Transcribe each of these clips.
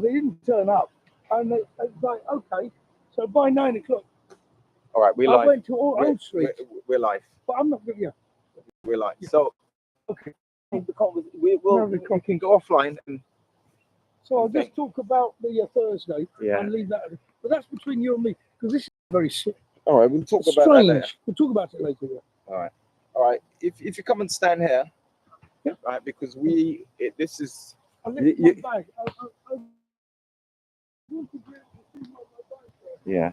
they didn't turn up, and it's like, okay. So by 9 o'clock, All right, we're I live. went to Old Street, We're live. but I'm not good. Yeah, We're live. So okay. we can go offline. And So I'll just talk about the Thursday Yeah. and leave that. But that's between you and me, because this is very all right, we'll talk about that strange. later. We'll talk about it later. Yeah. All right. If you come and stand here, Yep. right, because this is I left You- my bag. I want to get to see my bag there, yeah.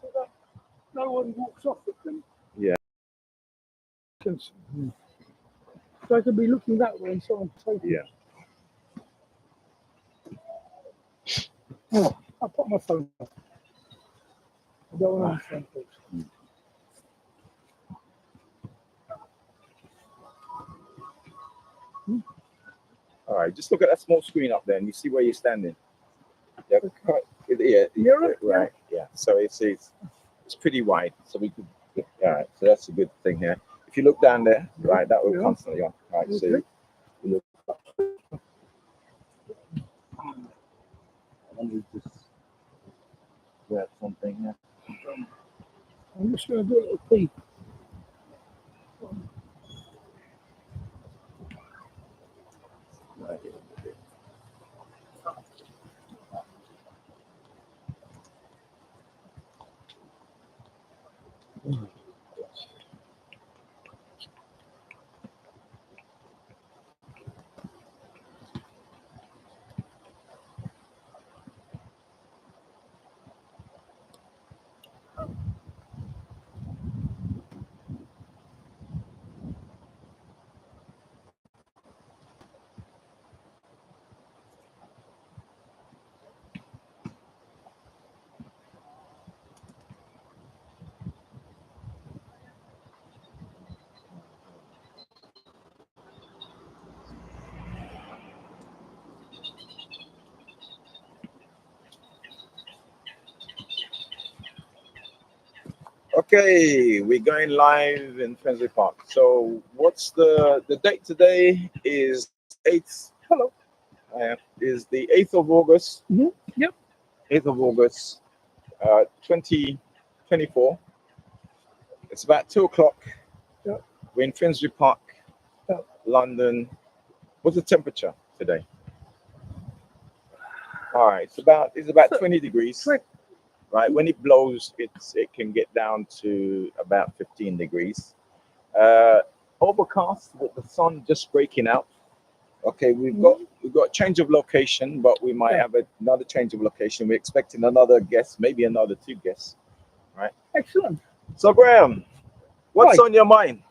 so that no one walks off with them. Yeah. So I could be looking that way and someone take it. Yeah. Oh, I'll put my phone up. I don't want to phone calls. All right, just look at that small screen up there, and you see where you're standing. Yeah. Right. Yeah. So it's pretty wide, so we could. All right. So that's a good thing here. If you look down there, right, that will constantly on. Right. So you look up. Let me just grab something here. I'm just going to do a little pee. Right. Okay, we're going live in Finsbury Park. So, what's the date today? Is 8th. Hello. Is the 8th of August. Mm-hmm. Yep. 8th of August, 2024. It's about 2 o'clock. Yep. We're in Finsbury Park, Yep. London. What's the temperature today? All right, it's about 20 degrees. Right, when it blows, it can get down to about 15 degrees. Overcast with the sun just breaking out. Okay, we've got change of location, but we might have another change of location. We're expecting another guest, maybe another 2 guests. Right. Excellent. So Graham, what's on your mind?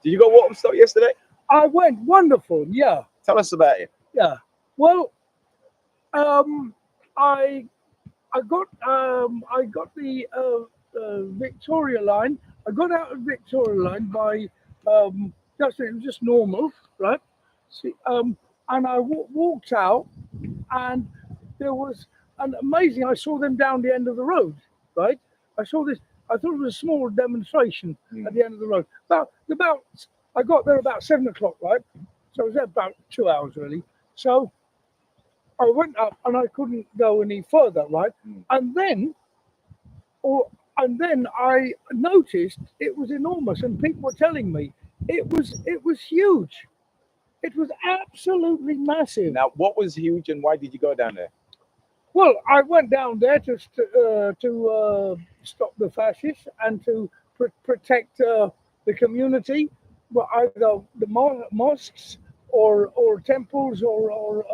Did you go Walthamstow yesterday? I went. Wonderful. Yeah. Tell us about it. Yeah. Well, I got the Victoria line. I got out of Victoria line by just normal, right? See, and I walked out, and there was an amazing. I saw them down the end of the road, right? I saw this. I thought it was a small demonstration at the end of the road. About I got there about 7 o'clock, right? So I was there about 2 hours really. So I went up and I couldn't go any further, right? And then I noticed it was enormous, and people were telling me it was huge. It was absolutely massive. Now, what was huge, and why did you go down there? Well, I went down there to stop the fascists and to protect the community, well, either the mosques or temples or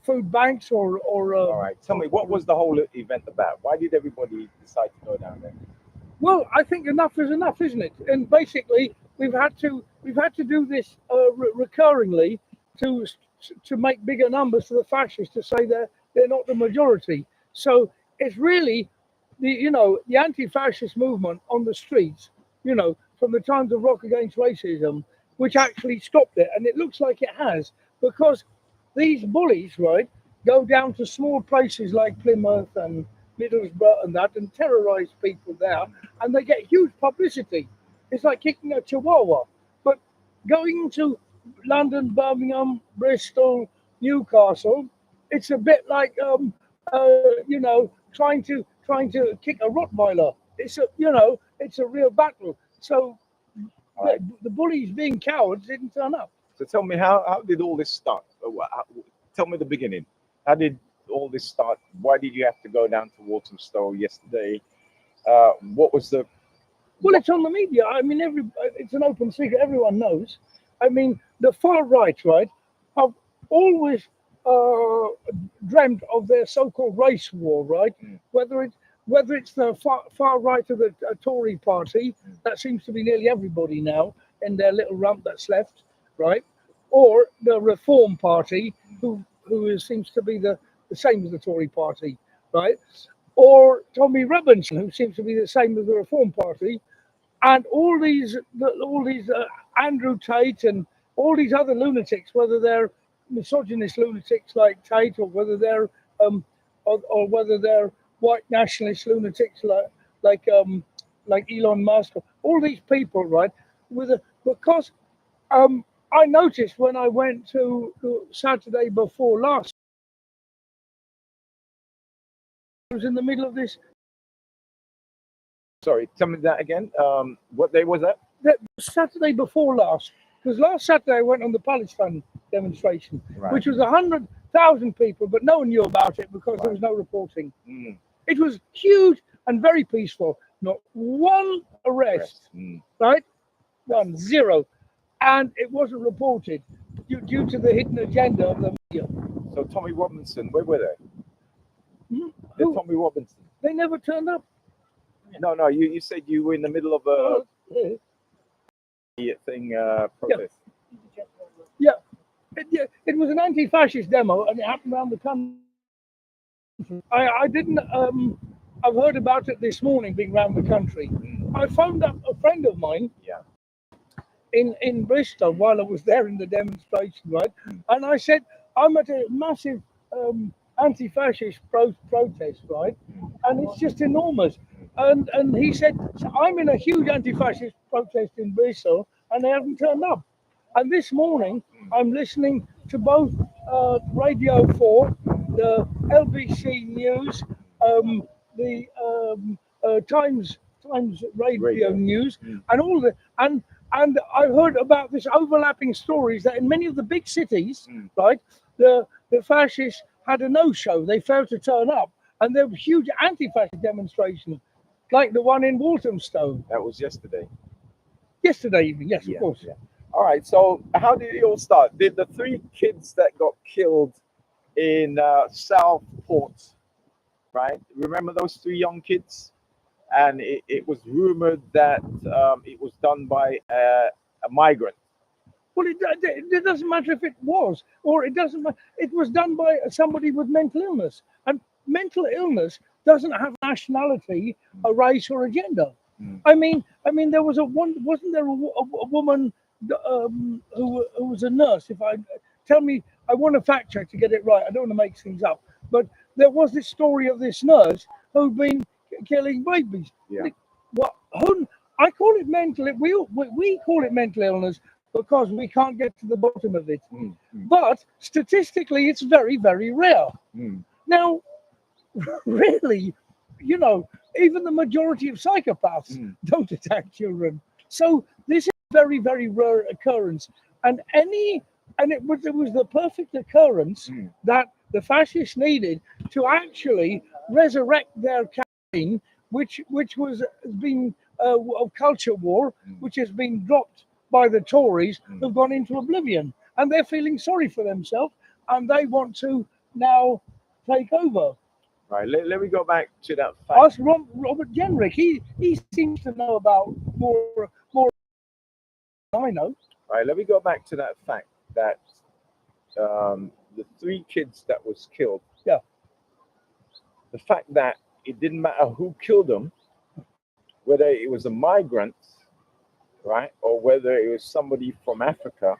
food banks or. All right, tell me, what was the whole event about? Why did everybody decide to go down there? Well, I think enough is enough, isn't it? And basically, we've had to do this recurringly to make bigger numbers for the fascists, to say they're not the majority. So it's really the anti-fascist movement on the streets, from the times of Rock Against Racism, which actually stopped it, and it looks like it has, because these bullies, right, go down to small places like Plymouth and Middlesbrough and that, and terrorize people there, and they get huge publicity. It's like kicking a chihuahua. But going to London, Birmingham, Bristol, Newcastle. It's a bit like trying to kick a Rottweiler. It's a real battle. So All right. the bullies being cowards didn't turn up. So tell me, how did all this start? Tell me the beginning. How did all this start? Why did you have to go down to Walthamstow yesterday? What was the? Well, it's on the media. I mean, it's an open secret. Everyone knows. I mean, the far right, have always dreamt of their so-called race war, right? Whether it's the far right of the Tory party, that seems to be nearly everybody now in their little rump that's left, right? Or the Reform Party, seems to be the same as the Tory party, right? Or Tommy Robinson, who seems to be the same as the Reform Party, and all these Andrew Tate and all these other lunatics, whether they're misogynist lunatics like Tate, or whether they're or whether they're white nationalist lunatics like Elon Musk, all these people, right? Because I noticed when I went to Saturday before last, I was in the middle of this. Sorry, tell me that again. What day was that? That Saturday before last, because last Saturday I went on the Palestine demonstration, Right. which was 100,000 people, but no one knew about it because there was no reporting. Mm. It was huge and very peaceful. Not one arrest, Mm. right? Zero. And it wasn't reported due to the hidden agenda of the media. So Tommy Robinson, where were they? Who? Tommy Robinson. They never turned up. No. You said you were in the middle of a Yeah. thing protest. It was an anti-fascist demo, and it happened around the country. I didn't. I've heard about it this morning, being around the country. I phoned up a friend of mine. Yeah. In Bristol while I was there in the demonstration, right? And I said, I'm at a massive anti-fascist protest, right? And it's just enormous. And he said, so I'm in a huge anti-fascist protest in Bristol, and they haven't turned up. And this morning, I'm listening to both Radio 4, the LBC News, the Times Radio News, and all the and I heard about this overlapping stories that in many of the big cities, right, the fascists had a no-show. They failed to turn up, and there were huge anti-fascist demonstrations, like the one in Walthamstow. That was yesterday. Yesterday evening, yes, Yeah, of course. yeah. All right. So how did it all start? Did the 3 kids that got killed in Southport, right? Remember those 3 young kids? And it was rumored that it was done by a migrant. Well, it doesn't matter if it was, or it doesn't matter. It was done by somebody with mental illness. And mental illness doesn't have nationality, a race, or a gender. I mean, there was wasn't there a woman who was a nurse? I want to fact check to get it right. I don't want to make things up. But there was this story of this nurse who'd been killing babies. Yeah. I call it mental. We call it mental illness because we can't get to the bottom of it. But statistically, it's very, very rare. Now, really, even the majority of psychopaths don't attack children. So this is a very, very rare occurrence. And it was the perfect occurrence that the fascists needed to actually resurrect their campaign, which was been of culture war, which has been dropped by the Tories, who've gone into oblivion, and they're feeling sorry for themselves, and they want to now take over. Right. Let me go back to that fact. Ask Robert Jenrick. He seems to know about more than I know. Right. Let me go back to that fact that the 3 kids that was killed. Yeah. The fact that it didn't matter who killed them, whether it was a migrant, right, or whether it was somebody from Africa,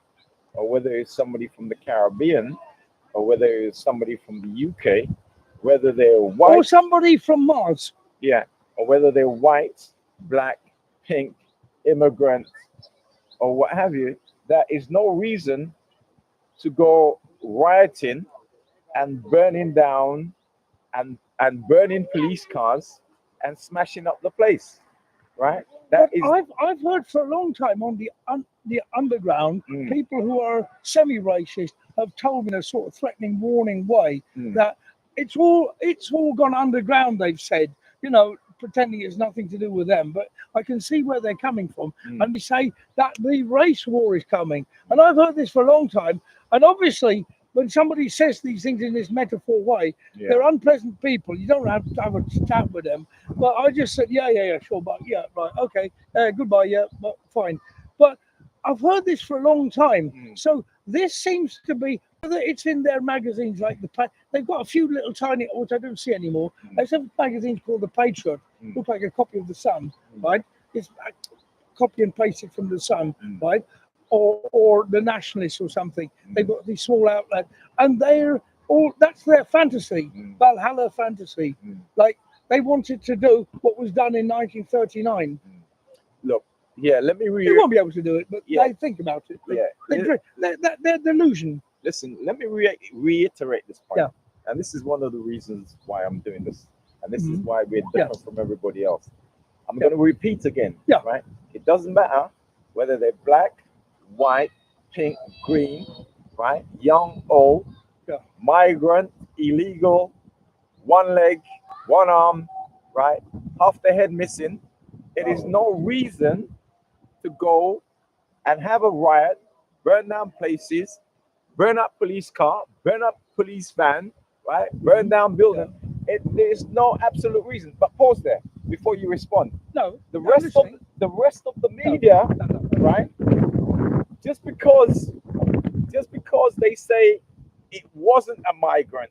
or whether it's somebody from the Caribbean, or whether it's somebody from the UK, whether they're white, or somebody from Mars. Yeah, or whether they're white, black, pink, immigrant, or what have you, there is no reason to go rioting and burning down and burning police cars and smashing up the place, right? That But is I've heard for a long time on the underground, Mm. people who are semi-racist have told me in a sort of threatening, warning way Mm. that it's all gone underground. They've said, you know, pretending it's nothing to do with them, but I can see where they're coming from, Mm. and they say that the race war is coming, and I've heard this for a long time, and obviously. When somebody says these things in this metaphor way, they're unpleasant people. You don't have to have a chat with them. But I just said, yeah, sure, but yeah, right, okay, goodbye, yeah, but fine. But I've heard this for a long time. Mm. So this seems to be whether it's in their magazines like they've got a few little tiny, which I don't see anymore. Mm. There's a magazine called The Patriot, Mm. looks like a copy of the Sun, Mm. right? It's copy and pasted from the Sun, Mm. right? Or the Nationalists or something. They've got these small outlets, and they're all that's their fantasy, Mm. Valhalla fantasy. Mm. Like they wanted to do what was done in 1939. Look, yeah, let me They read. won't be able to do it, but Yeah. they think about it. Yeah, They're delusion. listen, let me reiterate this point. Yeah. And this is one of the reasons why I'm doing this. And this is Mhm. why we're Yeah. different from everybody else. I'm Yeah. going to repeat again. Yeah. Right? It doesn't matter whether they're black, white, pink, green, right? Young, old, Yeah. migrant, illegal, one leg, one arm, right? Half the head missing. It is no reason to go and have a riot, burn down places, burn up police car, burn up police van, right? Burn down building. There's no absolute reason. But pause there before you respond. No, The I'm rest of listening. the rest of the media, No. right? Just because they say it wasn't a migrant,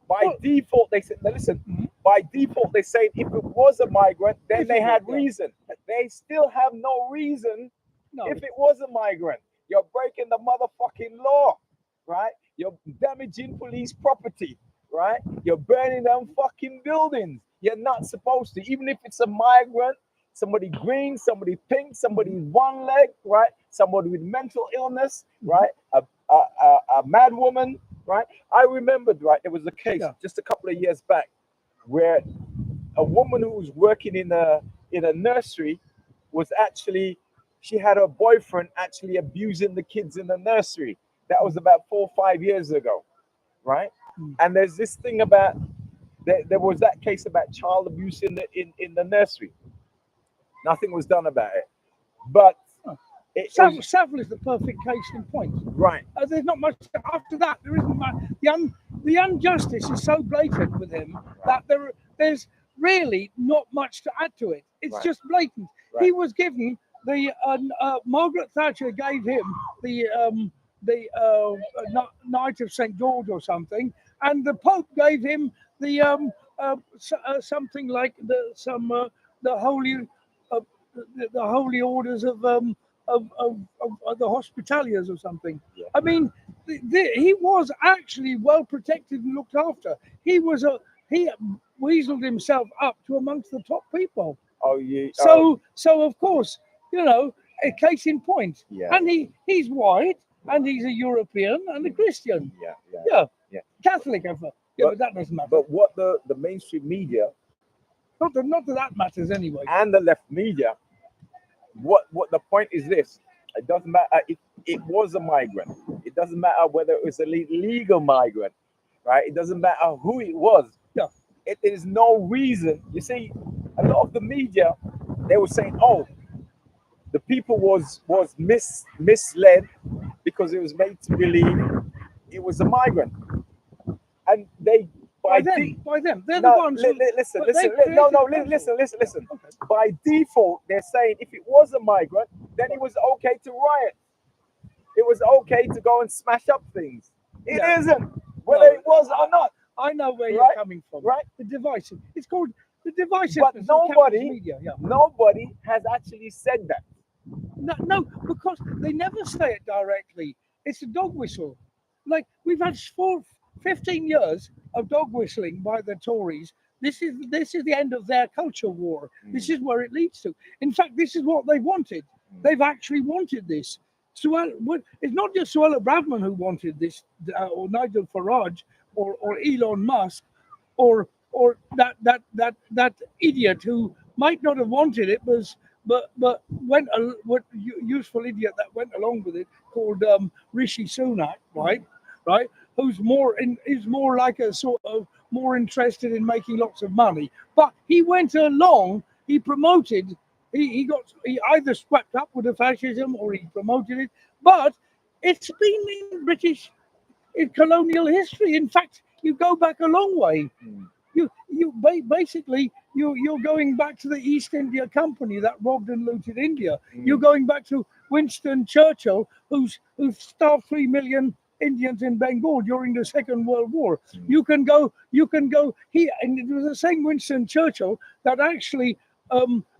by Well- default they said, now listen, Mhm. by default they say if it was a migrant, then If they it had was, yeah. reason. They still have no reason No. if it was a migrant. You're breaking the motherfucking law, right? You're damaging police property, right? You're burning down fucking buildings. You're not supposed to, even if it's a migrant, somebody green, somebody pink, somebody one leg, right? Somebody with mental illness, right? A mad woman, right? I remembered, right? There was a case Yeah. just a couple of years back where a woman who was working in a nursery was actually, she had her boyfriend actually abusing the kids in the nursery. That was about 4 or 5 years ago, right? Mm. And there's this thing about there was that case about child abuse in the nursery. Nothing was done about it, but Huh. it was Savile is the perfect case in point. right. There's not much after that. There isn't much. The injustice is so blatant with him that there's really not much to add to it. It's Right. just blatant. Right. He was given the Margaret Thatcher gave him the Knight of St George or something, and the Pope gave him the something like the holy the holy orders of the Hospitaliers or something. Yeah. I mean, he was actually well protected and looked after. He weaseled himself up to amongst the top people. Oh, yeah. So of course, you know, a case in point. Yeah. And he's white and he's a European and a Christian. Yeah. Yeah. Catholic, I thought. Yeah, but that doesn't matter. But what the mainstream media Not that matters anyway. and the left media, what the point is this: it doesn't matter if it was a migrant. It doesn't matter whether it was a legal migrant, right? It doesn't matter who it was. Yeah. It is no reason. You see, a lot of the media, they were saying, "Oh, the people was misled because it was made to believe it was a migrant," and they By them. They're the no, ones who listen, but they no, created listen. Okay. By default, they're saying if it was a migrant, then it was okay to riot. It was okay to go and smash up things. It Yeah. isn't, whether No, it was or not, I know where Right, you're coming from. right? The divisive. It's called the divisiveness But of nobody- capitalist media. Yeah. Nobody has actually said that. No, because they never say it directly. It's a dog whistle. Like we've had 15 years of dog whistling by the Tories. This is the end of their culture war. This is where it leads to. In fact, this is what they wanted. They've actually wanted this. It's not just Suella Braverman who wanted this, or Nigel Farage, or Elon Musk, or that idiot who might not have wanted it, but what useful idiot that went along with it, called Rishi Sunak, right? Who's is more like a sort of more interested in making lots of money. But he went along, he promoted, he either swept up with the fascism or he promoted it. But it's been in British colonial history. In fact, you go back a long way. Basically you're going back to the East India Company that robbed and looted India. You're going back to Winston Churchill, who's starved 3 million Indians in Bengal during the Second World War. You can go here, and it was the same Winston Churchill that actually,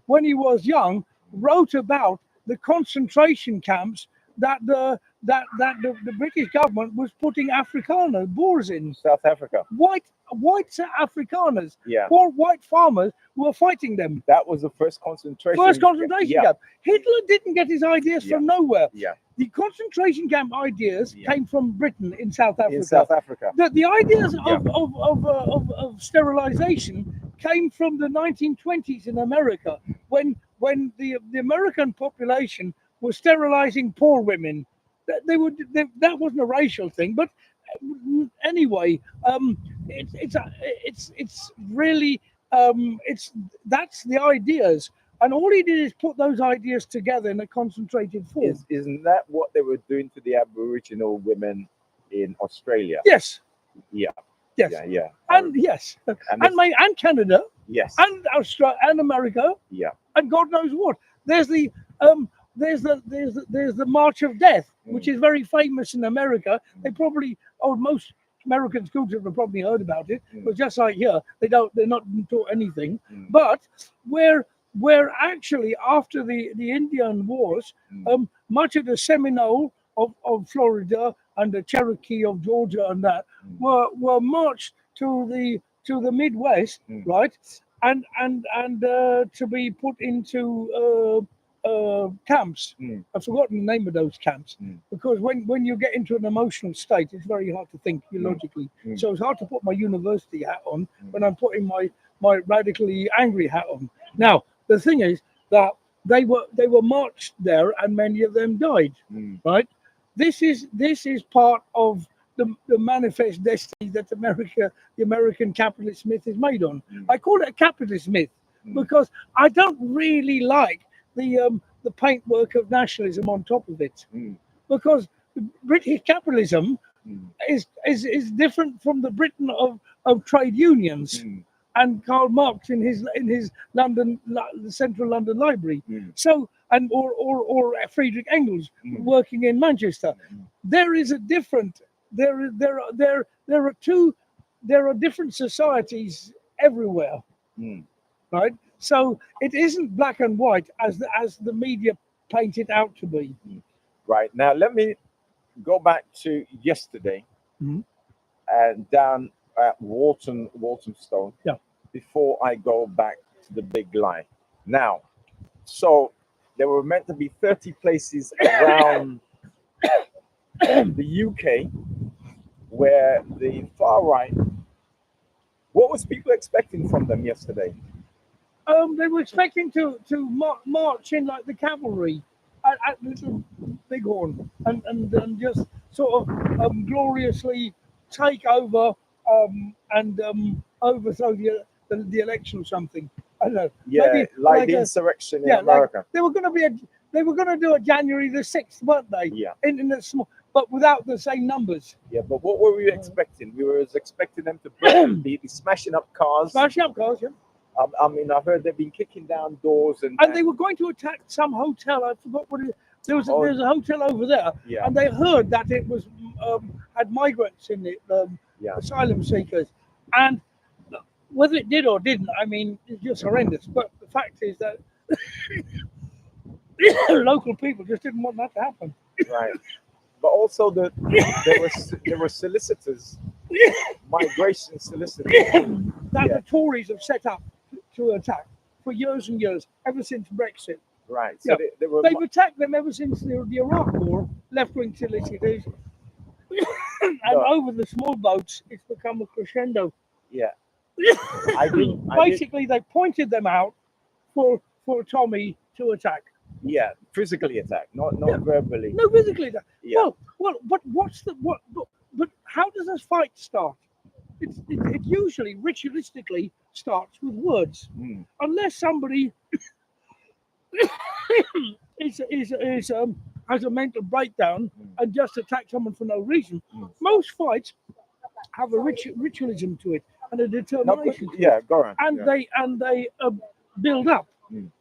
when he was young, wrote about the concentration camps that the British government was putting Afrikaners, Boers in. South Africa. White Afrikaners, Yeah. poor white farmers were fighting them. That was the first concentration. Camp. Hitler didn't get his ideas from nowhere. Yeah. The concentration camp ideas came from Britain in South Africa. In South Africa. The ideas of sterilization came from the 1920s in America, when the American population was sterilizing poor women. That wasn't a racial thing, but anyway, it's really that's the ideas, and all he did is put those ideas together in a concentrated form. Isn't that what they were doing to the Aboriginal women in Australia? Yes. Yeah. Yes. Yeah. And yes, and Canada. Yes. And Australia and America. Yeah. And God knows what. There's the March of Death, which is very famous in America. They probably, most American school children have probably heard about it, but just like here, they're not taught anything. But where actually after the Indian Wars, much of the Seminole of Florida and the Cherokee of Georgia and that were marched to the Midwest, right, and to be put into camps. I've forgotten the name of those camps, because when you get into an emotional state, it's very hard to think logically. So it's hard to put my university hat on when I'm putting my radically angry hat on. Now the thing is that they were marched there, and many of them died. Right. This is part of the manifest destiny that the American capitalist myth is made on. I call it a capitalist myth because I don't really like the paintwork of nationalism on top of it, because British capitalism is different from the Britain of trade unions and Karl Marx in his London, the Central London Library. So or Friedrich Engels working in Manchester. There is a different. There are different societies everywhere, right? So it isn't black and white as the media paint it out to be. Right. Now let me go back to yesterday and down at Walthamstow. Yeah. Before I go back to the big lie. Now, so there were meant to be 30 places around the UK where the far right. What was people expecting from them yesterday? They were expecting to march in like the cavalry at Little Bighorn and just sort of gloriously take over and overthrow the election or something. I don't know. Yeah, maybe like the insurrection in America. Like they were going to do it January the 6th, weren't they? Yeah. In the small, but without the same numbers. Yeah, but what were we expecting? We were expecting them to be smashing up cars. Smashing up cars, yeah. I mean, I've heard they've been kicking down doors and they were going to attack some hotel. I forgot what it. There's a hotel over there, and they heard that it was had migrants in it, asylum seekers, and whether it did or didn't, I mean, it's just horrendous. But the fact is that local people just didn't want that to happen. Right. But also there were solicitors, migration solicitors that the Tories have set up to attack for years and years, ever since Brexit. Right. So Yeah. they were. They've attacked them ever since the Iraq War. Left-wing solicitors, and No. over the small boats, it's become a crescendo. Yeah. I did. Basically, they pointed them out for Tommy to attack. Yeah. Physically attack, not Yeah. verbally. No, physically attack. Yeah. Well, but what's the what? But how does this fight start? It usually ritualistically starts with words, Mm. unless somebody has a mental breakdown and just attack someone for no reason. Most fights have a ritualism to it and a No, but, determination to yeah. it, Go on. and Yeah. they build up,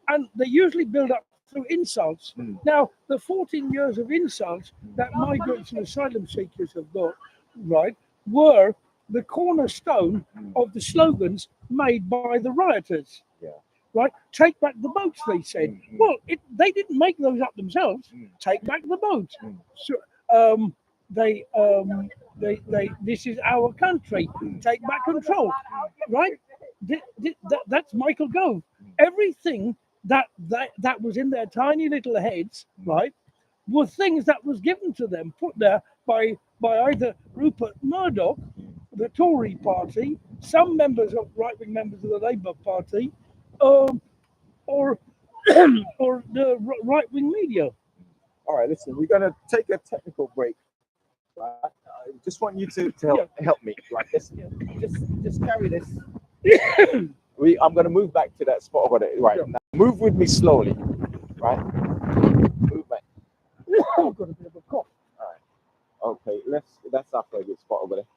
and they usually build up through insults. Now, the 14 years of insults that migrants and asylum seekers have got, right, were the cornerstone of the slogans made by the rioters. Yeah. Right, take back the boats. They said. Well, they didn't make those up themselves. Take back the boats. So, they this is our country. Take back control. Right. That's Michael Gove. Everything that was in their tiny little heads, right, were things that was given to them, put there by either Rupert Murdoch, the Tory party, some members of right-wing members of the Labour Party, or or the right-wing media. All right. Listen, we're gonna take a technical break. Right? I just want you to help me. Right. Just carry this. I'm gonna move back to that spot over there. Right. Yeah. Now, move with me slowly. Right. Move back. I've got a bit of a cough. Okay. That's our favorite spot over there.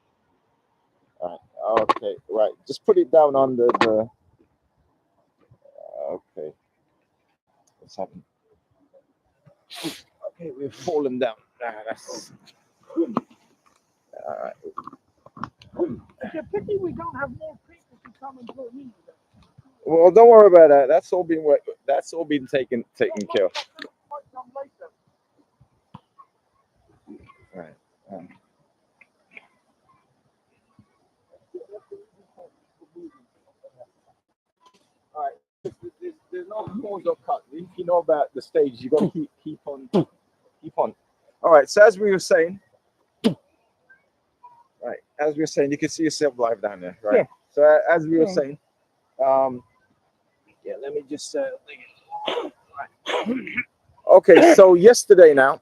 All right. Okay. Right. Just put it down on the. Okay. What's happening? Okay, we've fallen down. That's. All right. It's a pity we don't have more people to come and join in with us. Well, don't worry about that. That's all been taken care of. Might come later. Right. All right. There's no pause or cut. If you know about the stage, you got to keep on. All right. So as we were saying, you can see yourself live down there, right? Yeah. So as we were saying, let me just right. Okay. So yesterday now,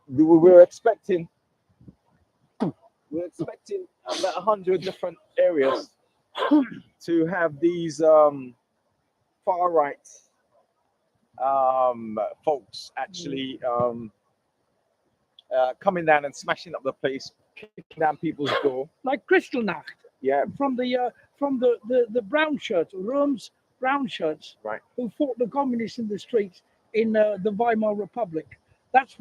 we were expecting about 100 different areas to have these far right folks actually coming down and smashing up the place, kicking down people's door. Like Kristallnacht. Yeah. From the brown shirts, Rome's brown shirts, right, who fought the communists in the streets in the Weimar Republic. That's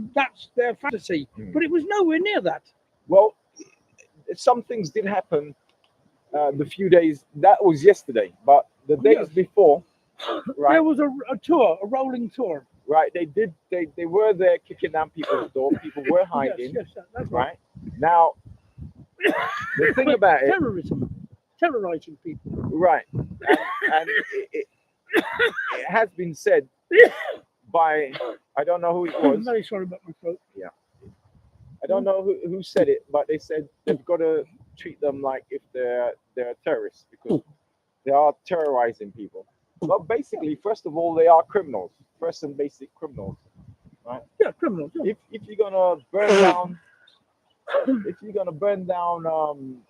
their fantasy, but it was nowhere near that. Well, some things did happen. The few days that was yesterday, but the days before, right, there was a rolling tour. Right, they were there kicking down people's door. People were hiding. Yes, that's right. Now, the thing about it, terrorizing people. Right, and it has been said by, I don't know who it was. I'm very sorry about my throat. Yeah, I don't know who said it, but they said they've got to treat them like if they're terrorists because they are terrorizing people. But basically, first of all, they are criminals. First and basic criminals, right? Yeah, criminals. Yeah. If you're gonna burn down,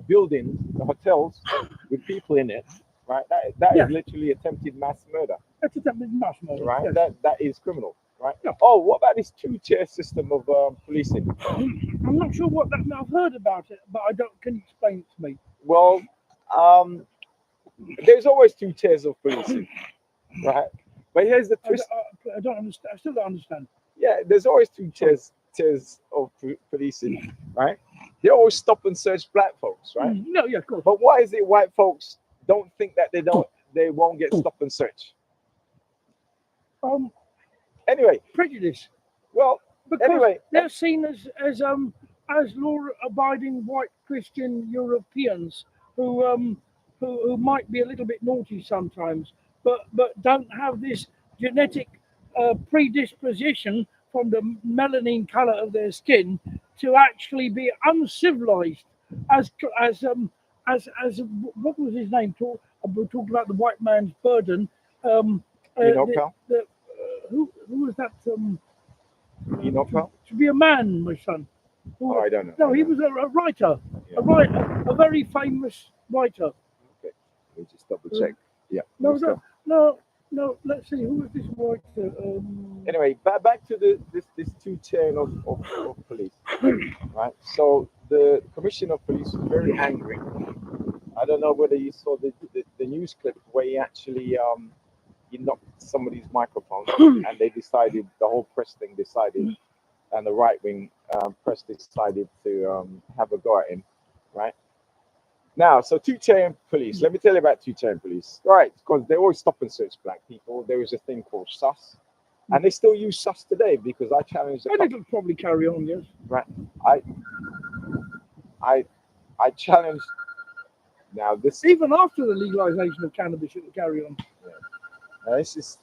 buildings, hotels with people in it, right? That is literally attempted mass murder. That's attempted mass murder, right? Yes. That is criminal, right? Yeah. Oh, what about this two-tier system of policing? I'm not sure what that. I've heard about it, but I don't. Can you explain it to me? Well, there's always two tiers of policing, right? But here's the twist. I don't understand. I still don't understand. Yeah, there's always two tiers of policing, right? They always stop and search black folks, right? No, yeah, of course. But why is it white folks don't think that they won't get stop and search? Anyway, prejudice. Well, because anyway, they're seen as law-abiding white Christian Europeans who who might be a little bit naughty sometimes, but don't have this genetic predisposition from the melanin color of their skin to actually be uncivilized as as um as what was his name? We talked about the white man's burden. Pal? Who was that? Pal? To be a man, my son. Oh, I don't know. No, he was a writer, Yeah. a very famous writer. Okay, let me just double check. Yeah. No, no, no, no. Let's see, who was this writer? Anyway, back to this two-chain of police, right? So the commissioner of police was very angry. I don't know whether you saw the news clip where he actually he knocked somebody's microphone, and they decided, the whole press thing decided, and the right-wing press decided to have a go at him, right? Now, so two-chain police. Let me tell you about two-chain police. Right, because they always stop and search black people. There is a thing called sus, and they still use sus today, because I challenged. And it'll probably carry on, yes. Right, I challenged. Now this, Even after the legalization of cannabis, it'll carry on. now this is,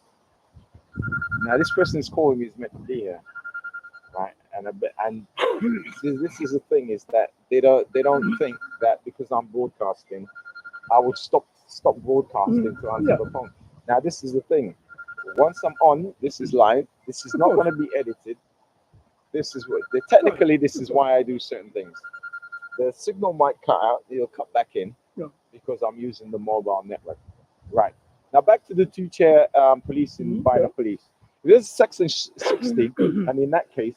now this person is calling me his mentee here, right? And this is the thing, is that they don't think that because I'm broadcasting, I would stop broadcasting to answer the phone. Now this is the thing. Once I'm on, this is live. This is not going to be edited. This is what technically. This is why I do certain things. The signal might cut out. It'll cut back in because I'm using the mobile network. Right. Now back to the two-chair policing by the police. There's section 60, and in that case,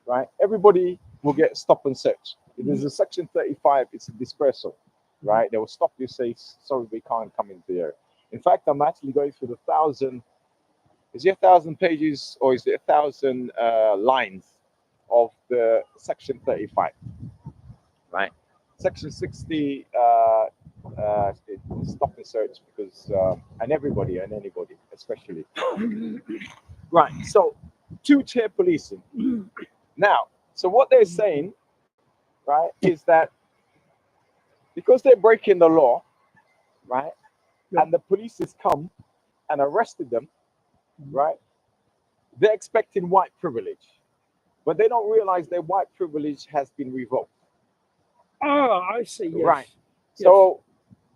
right, everybody will get stop and search. If there's a section 35, it's a dispersal, right? They will stop you, say, sorry, we can't come into the area. In fact, I'm actually going through the 1,000. Is it 1,000 pages or is it 1,000 lines of the section 35? Right. Section 60, stop and search, because and everybody and anybody, especially. Right. So two-tier policing. Now, so what they're saying, right, is that because they're breaking the law, right, and the police has come and arrested them, right, they're expecting white privilege, but they don't realize their white privilege has been revoked. Ah, I see. Yes. Right. So,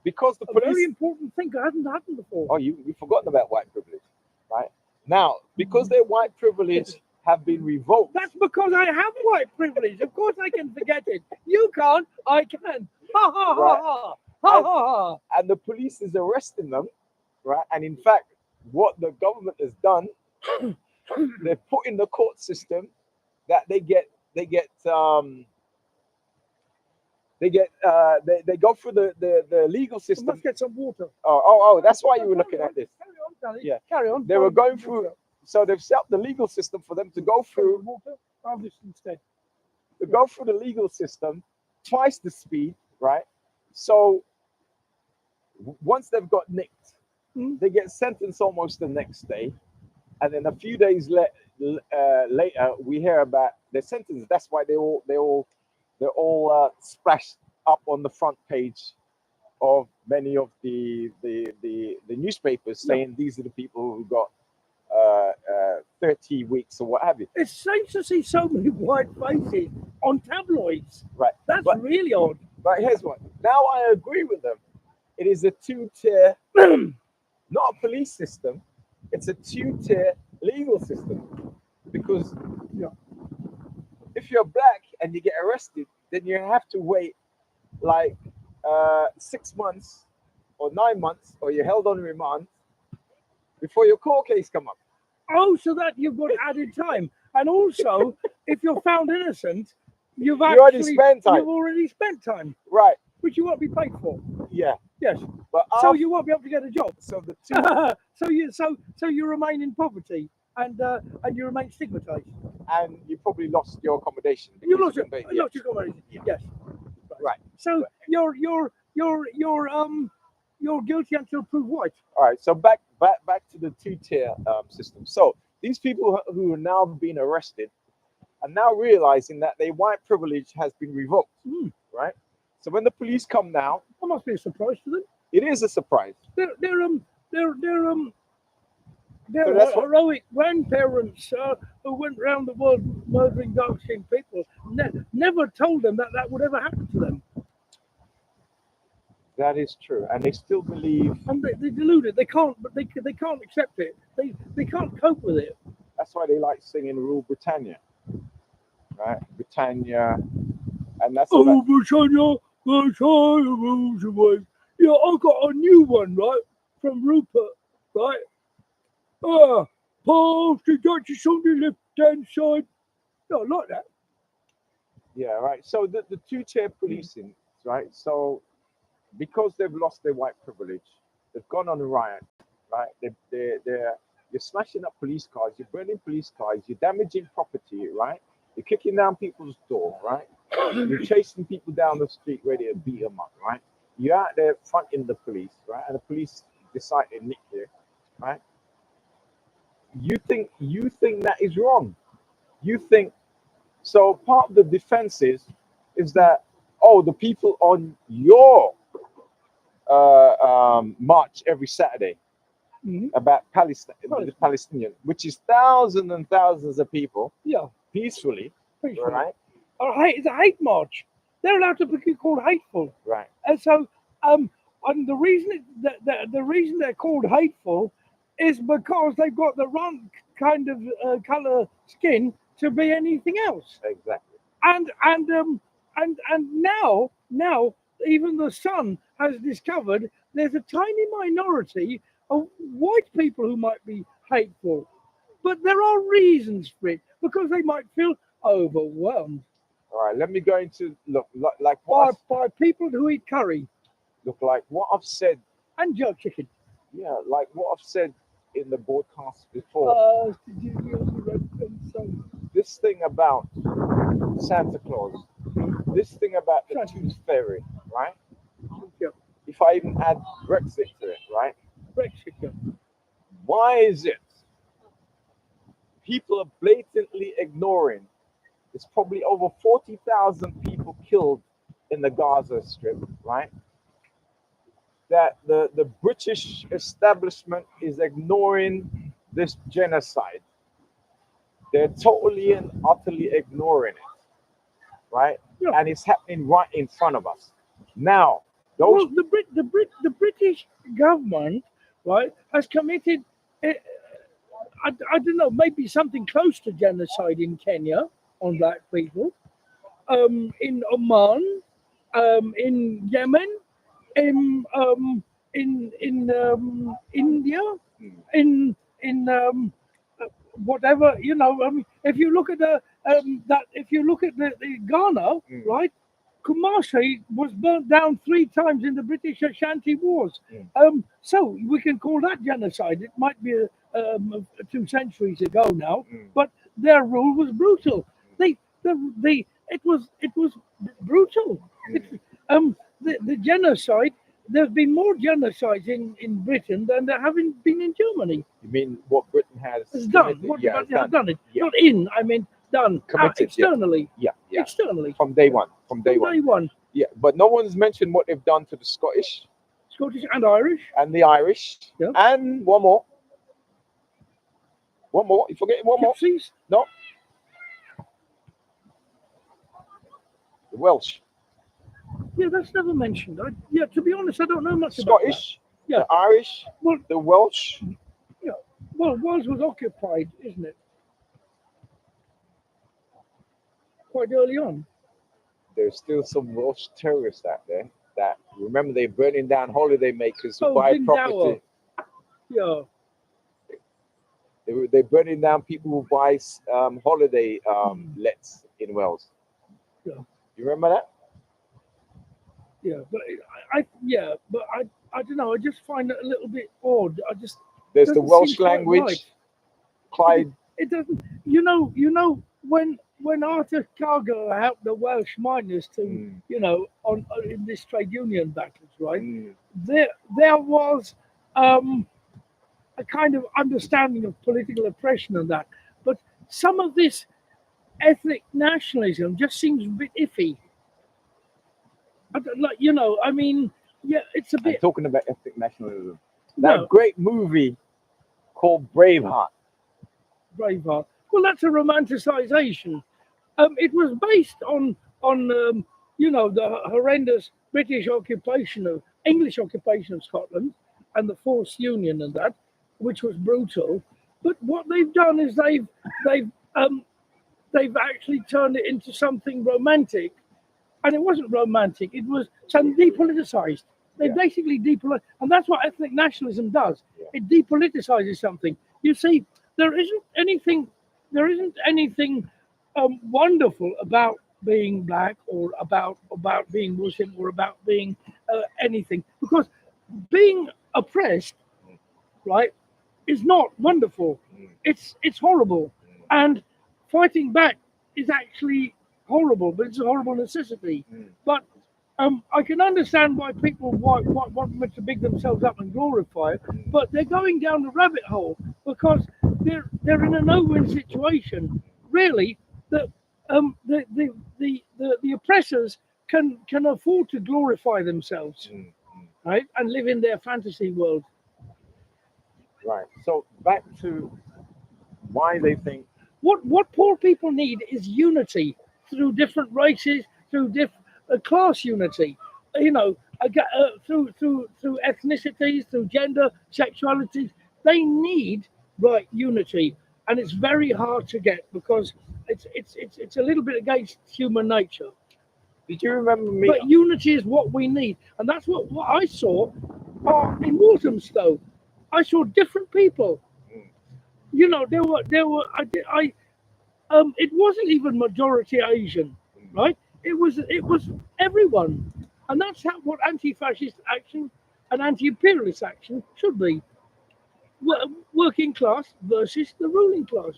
because the police, very important thing that hadn't happened before. Oh, you've forgotten about white privilege, right? Now, because their white privilege have been revoked. That's because I have white privilege. Of course, I can forget it. You can't. I can. Ha ha ha ha. Ha ha ha. And the police is arresting them, right? And in fact, what the government has done, they've put in the court system that they go through the legal system. Let's get some water. Oh, that's why you were looking at this. Carry on, Danny. Yeah. Carry on. They were going through, so they've set up the legal system for them to go through. Water. I'll just instead. To go through the legal system twice the speed, right? So once they've got nicked, they get sentenced almost the next day, and then a few days later we hear about their sentence. That's why they're all splashed up on the front page of many of the newspapers, saying these are the people who got 30 weeks or what have you. It's strange to see so many white faces on tabloids. Right. That's really odd. But here's one. Now I agree with them. It is a two-tier, not a police system. It's a two-tier legal system. Because if you're black and you get arrested, then you have to wait like 6 months or 9 months, or you're held on remand before your court case come up. Oh, so that you've got added time. And also, if you're found innocent, you've already spent time. Right. Which you won't be paid for. Yeah. Yes. But so you won't be able to get a job. So the two so you remain in poverty and you remain stigmatized. And you probably lost your accommodation. You lost your accommodation. Yeah. Yes. Right. So you're guilty until proved white. All right. So back to the two-tier system. So these people who are now being arrested are now realizing that their white privilege has been revoked. Right. So when the police come now That must be a surprise to them. It is a surprise. They're So that's what- heroic grandparents who went around the world murdering dark-skinned people. Never told them that would ever happen to them, That is true, and they still believe. and they deluded. They can't, but they can't accept it. They can't cope with it. That's why they like singing "Rule Britannia," right? Britannia, and that's all Oh, that- Britannia, Britannia rules the world. Yeah, I got a new one, right, from Rupert, right? Paul, the Duchess on the left-hand side. Yeah, I like that. yeah, right. So the two-tier policing, right? So because they've lost their white privilege, they've gone on a riot, right? You're smashing up police cars, you're burning police cars, you're damaging property, right? You're kicking down people's door, right? You're chasing people down the street ready to beat them up, right? You're out there fronting the police, right? And the police decide to nick you, right? You think that is wrong. You think so. Part of the defense is that, oh, the people on your march every Saturday Mhm. about Palestine, the Palestinian, which is thousands and thousands of people Yeah, peacefully, pretty sure. right? It's a hate march. They're allowed to be called hateful, Right. and so and the reason the reason they're called hateful is because they've got the wrong kind of color skin to be anything else. Exactly. And now even the Sun has discovered there's a tiny minority of white people who might be hateful, but there are reasons for it because they might feel overwhelmed All right. Let me go into look like what by people who eat curry look like what I've said. and jerk chicken. Yeah, like what I've said in the broadcast before. This thing about Santa Claus, this thing about the Santa. tooth fairy, right? Yeah, If I even add Brexit to it, right? Brexit. Yeah. Why is it people are blatantly ignoring? There's probably over 40,000 people killed in the Gaza Strip, right? That the British establishment is ignoring this genocide. They're totally and utterly ignoring it, right? Yeah. And it's happening right in front of us. Now, those Well, the British government, right, has committed, I don't know, maybe something close to genocide in Kenya on black people, in Oman, in Yemen, in India, in whatever, you know. I mean, if you look at the Ghana, Mm. right, Kumasi was burnt down 3 times in the British Ashanti Wars. Mm. So we can call that genocide. It might be 2 centuries ago now, Mm. but their rule was brutal. It was brutal. Mm. The genocide. There's been more genocides in Britain than there haven't been in Germany. You mean what Britain has It's done. committed? What Yeah, about it's yeah, done. done it? Yeah. Not in. I mean done. Committed, yeah. Externally. Yeah, yeah. Externally. From day one. From day From one. day one. Yeah, but no one's mentioned what they've done to the Scottish Scottish and Irish. and the Irish. Yeah. And one more. One more. You forgetting one more? Gypsies. No. The Welsh. Yeah, that's never mentioned. To be honest, I don't know much Scottish. Yeah. The Irish. Well- the Welsh. about that. Well, Wales was occupied, isn't it? Quite early on. There's still some Welsh terrorists out there that remember they're burning down holiday makers who Oh, buy Glendower. property. Yeah. They're burning down people who buy holiday lets in Wales. Yeah. You remember that? Yeah, but I don't know. I just find it a little bit odd. There's the Doesn't Welsh seem quite language. right. Clyde. It doesn't. You know when Arthur Cargill helped the Welsh miners to Mm. on in this trade union battles, right? Mm. There was a kind of understanding of political oppression and that, but some of this ethnic nationalism just seems a bit iffy. I mean, yeah, it's a I'm bit. talking about ethnic nationalism. That No, great movie called Braveheart. Braveheart. Well, that's a romanticization. It was based on you know, the horrendous British occupation of English occupation of Scotland and the forced union and that, which was brutal. But what they've done is they've um, they've actually turned it into something romantic, and it wasn't romantic. It was something depoliticized. They Yeah. basically depoliticize, and that's what ethnic nationalism does. Yeah. It depoliticizes something. You see, there isn't anything, there isn't anything wonderful about being black or about being Muslim or about being anything, because being oppressed, right, is not wonderful. Mm, It's horrible, mm, and fighting back is actually horrible, but it's a horrible necessity. mm. But I can understand why people want to big themselves up and glorify it, but they're going down the rabbit hole because they're in a no-win situation. Really, the the oppressors can afford to glorify themselves, Mm, mm. right, and live in their fantasy world. Right. So back to why they think. What poor people need is unity through different races, through class unity. You know, through ethnicities, through gender, sexuality. They need right unity, and it's very hard to get because it's a little bit against human nature. Did you remember me? But unity is what we need, and that's what I saw in Walthamstow. I saw different people. Mm, You know, there were it wasn't even majority Asian, mm, right? It was everyone, and that's how what anti-fascist action and anti-imperialist action should be. Working class versus the ruling class,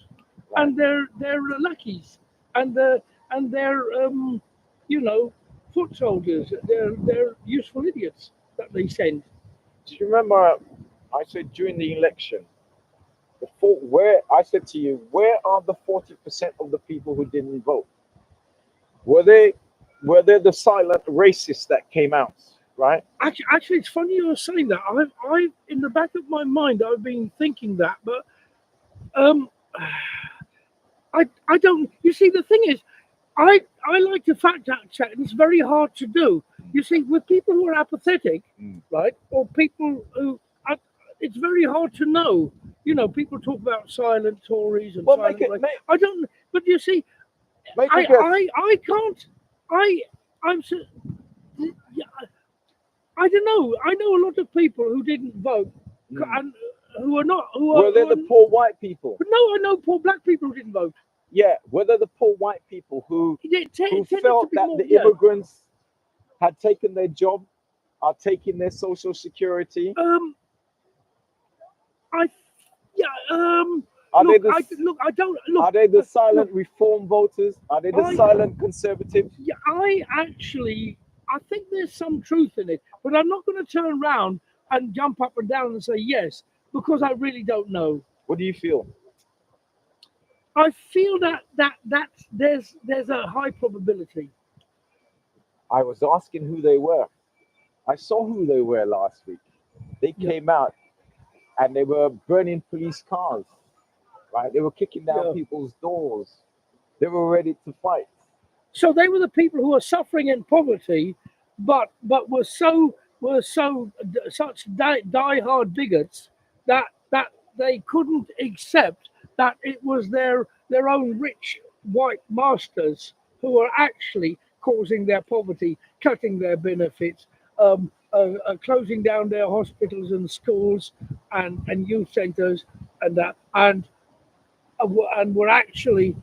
right. and their lackeys, and their you know, foot soldiers. They're useful idiots that they send. Do you remember I said during the election, where I said to you, where are the 40% of the people who didn't vote? Were they the silent racists that came out, right? Actually, it's funny you were saying that. I in the back of my mind, I've been thinking that, but um, I don't. You see, the thing is, I like to fact check, and it's very hard to do. You see, with people who are apathetic, Mm. right, or people who, it's very hard to know. You know, people talk about silent Tories and Well, silent. make it I don't. But you see, make I a guess. I can't. I'm. Yeah, I don't know. I know a lot of people who didn't vote, Mm. and who are not. Were they the poor white people? But no, I know poor black people who didn't vote. Yeah, were they the poor white people who It who tended to felt be that more. the Yeah. immigrants had taken their job, are taking their social security? I. Yeah. Are Look, they the I don't look. are they the look, silent reform voters? Are they the I- silent conservatives? Yeah, I think there's some truth in it, but I'm not going to turn around and jump up and down and say yes because I really don't know. What do you feel? I feel that there's a high probability. I was asking who they were. I saw who they were last week. They Yeah. came out and they were burning police cars, right? They were kicking down Yeah. people's doors. They were ready to fight. So they were the people who were suffering in poverty, but were so such die-hard bigots that they couldn't accept that it was their own rich white masters who were actually causing their poverty, cutting their benefits, closing down their hospitals and schools and youth centres and that and were actually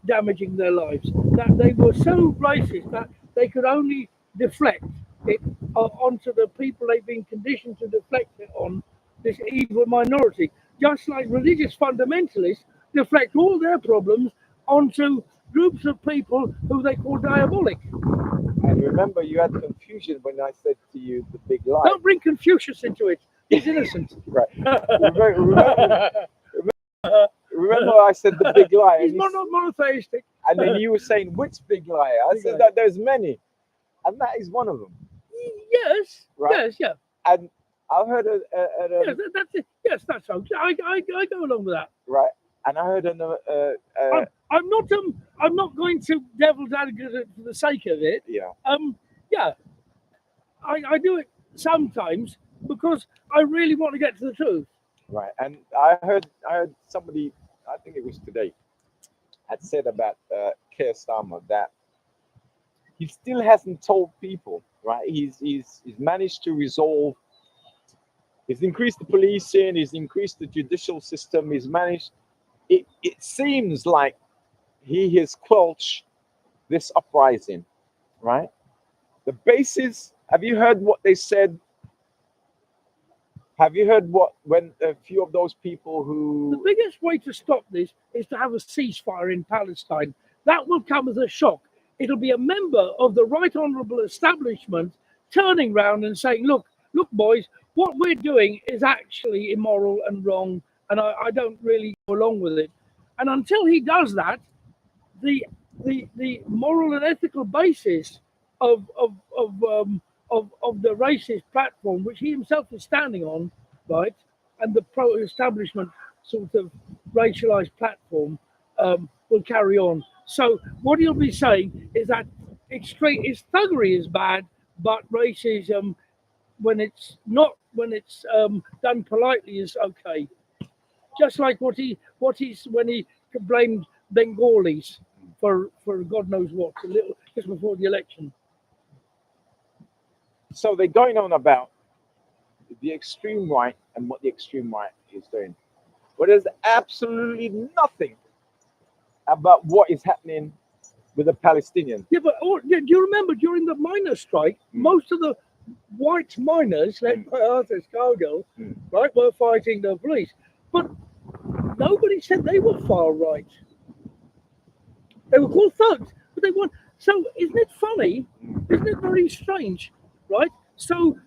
damaging their lives. That they were so racist that they could only deflect it onto the people they've been conditioned to deflect it on, this evil minority. Just like religious fundamentalists deflect all their problems onto groups of people who they call diabolic. And remember, you had confusion when I said to you the big lie. Don't bring Confucius into it. He's innocent. Right. Remember I said the big lie. He's And, not monotheistic. and then you were saying, which big lie? I Big said lie. that there's many. And that is one of them. Yes. Right. Yes. Yeah. And I heard Yes. That's it. Yes. That's okay. I go along with that. right, and I heard I'm not going to devil's advocate for the sake of it. yeah, Yeah, I do it sometimes because I really want to get to the truth. right, and I heard somebody, I think it was today, had said about Keir Starmer that he still hasn't told people, right? He's managed to resolve. He's increased the policing. He's increased the judicial system. He's managed. It seems like he has quelched this uprising, right? The basis. Have you heard what they said? Have you heard when a few of those people The who biggest way to stop this is to have a ceasefire in Palestine. That will come as a shock. It'll be a member of the Right Honourable establishment turning round and saying, look, boys, what we're doing is actually immoral and wrong, and I don't really go along with it. And until he does that, the moral and ethical basis of the racist platform, which he himself is standing on, right, and the pro-establishment sort of racialized platform will carry on. So what he'll be saying is that thuggery is bad, but racism, when it's done politely, is okay. Just like when he blamed Bengalis for God knows what, a little just before the election. so they're going on about the extreme right and what the extreme right is doing, but there's absolutely nothing about what is happening with the Palestinians. Yeah, but do you remember during the miners' strike, most of the white miners, led by Arthur Scargill, right, were fighting the police, but nobody said they were far right. They were called thugs, but they weren't. So isn't it funny? Isn't it very strange, right? So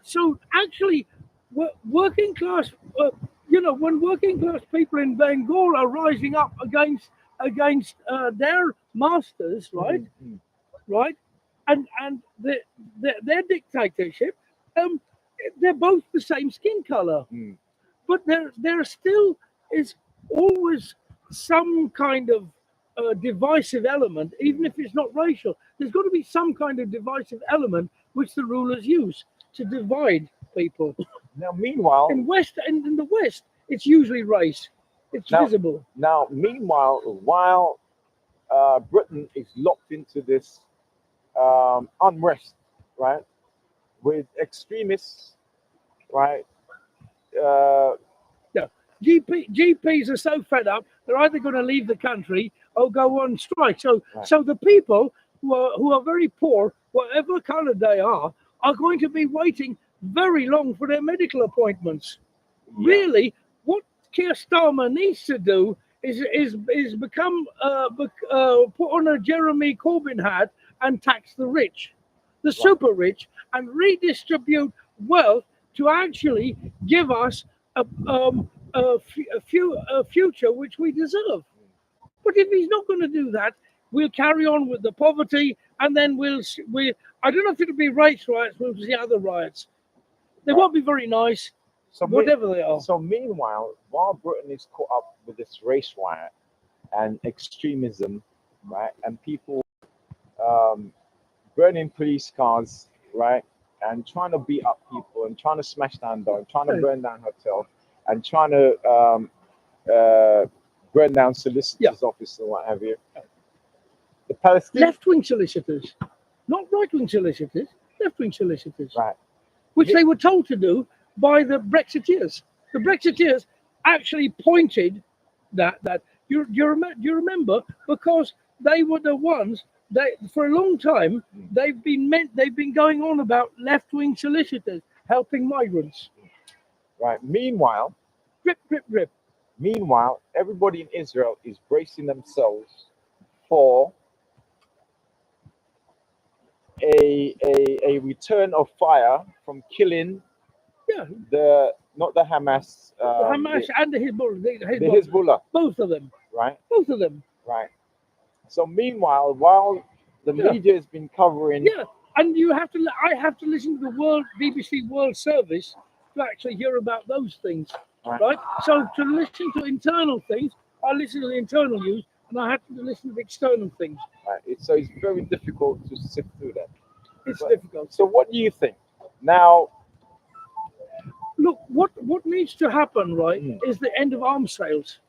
so actually, working class, when working class people in Bengal are rising up against their masters, right, right, and their dictatorship, they're both the same skin color, but there still is always some kind of divisive element, even if it's not racial. There's got to be some kind of divisive element which the rulers use to divide people. Now, meanwhile, in the West, it's usually race. It's visible. Now, meanwhile, while Britain is locked into this unrest, right, with extremists, right? GPs are so fed up; they're either going to leave the country or go on strike. So the people who are very poor, whatever colour they are going to be waiting very long for their medical appointments. Yeah. Really, what Keir Starmer needs to do is become put on a Jeremy Corbyn hat and tax the rich, the super rich, and redistribute wealth to actually give us a future which we deserve. But if he's not going to do that, we'll carry on with the poverty, and then I don't know if it'll be race riots, we'll see other riots. They won't be very nice, whatever they are. So meanwhile, while Britain is caught up with this race riot and extremism, right, and people burning police cars, right, and trying to beat up people and trying to smash down doors, trying to burn down hotels, and trying to burn down solicitors' office and what have you. The Palestinians, left-wing solicitors, not right-wing solicitors, left-wing solicitors, right, which they were told to do by the Brexiteers. The Brexiteers actually pointed that you remember, because they were the ones for a long time they've been going on about left-wing solicitors helping migrants. Right. Meanwhile, grip. Meanwhile, everybody in Israel is bracing themselves for a return of fire from killing not the Hamas, the Hamas and the Hezbollah, the Hezbollah, both of them, right? Both of them, right. So meanwhile, while the media has been covering and you have to. I have to listen to the BBC World Service to actually hear about those things, right? So to listen to internal things, I listen to the internal news, and I have to listen to the external things. Right. So it's very difficult to sift through that. It's difficult. So what do you think now? Look, what needs to happen, right, is the end of arms sales.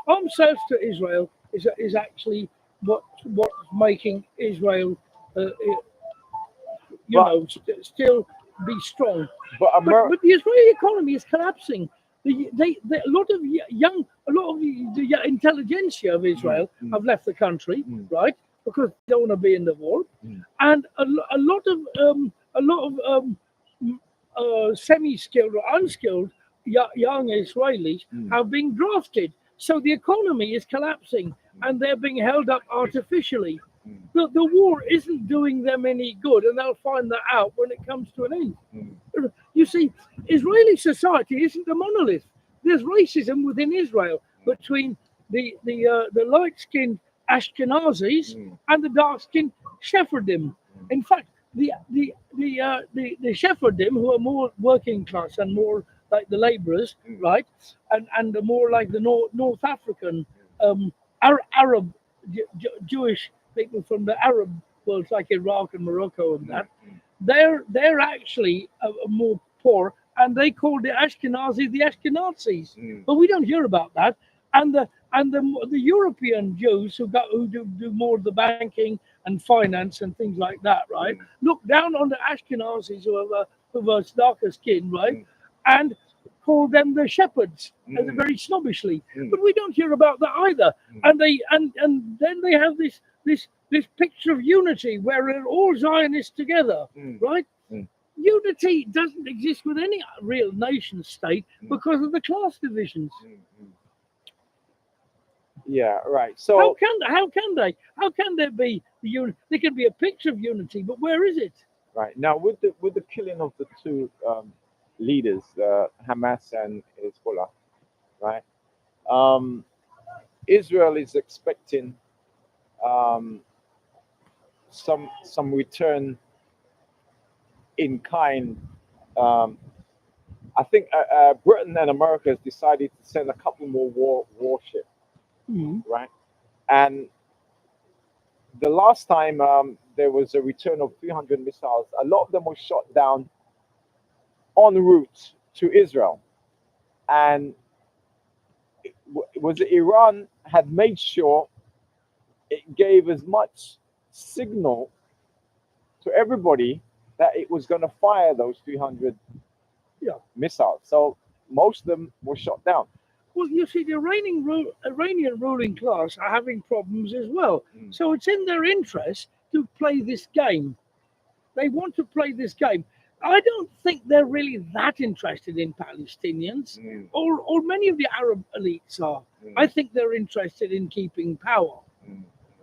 Arms sales to Israel is actually what's making Israel, still be strong. But But the Israeli economy is collapsing. A lot of the intelligentsia of Israel have left the country, right, because they don't want to be in the war, and a lot of semi-skilled or unskilled young Israelis have been drafted. So the economy is collapsing, and they're being held up artificially. The war isn't doing them any good, and they'll find that out when it comes to an end. You see, Israeli society isn't a monolith. There's racism within Israel between the light-skinned Ashkenazis and the dark-skinned Sephardim. In fact, the Sephardim, who are more working class and more like the laborers, right, and the more like the North African Arab Jewish people from the Arab worlds, like Iraq and Morocco and that, they're actually more poor, and they call the Ashkenazis the Ashkenazis. But we don't hear about that. And the European Jews who do more of the banking and finance and things like that, right? Look down on the Ashkenazis who are darker skin, right? And call them the shepherds, very snobbishly. But we don't hear about that either. And then they have this picture of unity where they're all Zionists together, right? Unity doesn't exist with any real nation state because of the class divisions. Yeah, right. So how can there be the unity? There can be a picture of unity, but where is it? Right now, with the killing of the two leaders, Hamas and Hezbollah, right? Israel is expecting some return in kind. I think Britain and America has decided to send a couple more warships. Right, and the last time there was a return of 300 missiles, a lot of them were shot down en route to Israel, and Iran had made sure it gave as much signal to everybody that it was going to fire those 300 missiles. So most of them were shot down. Well, you see, the Iranian ruling class are having problems as well. So it's in their interest to play this game. They want to play this game. I don't think they're really that interested in Palestinians, or many of the Arab elites are. I think they're interested in keeping power.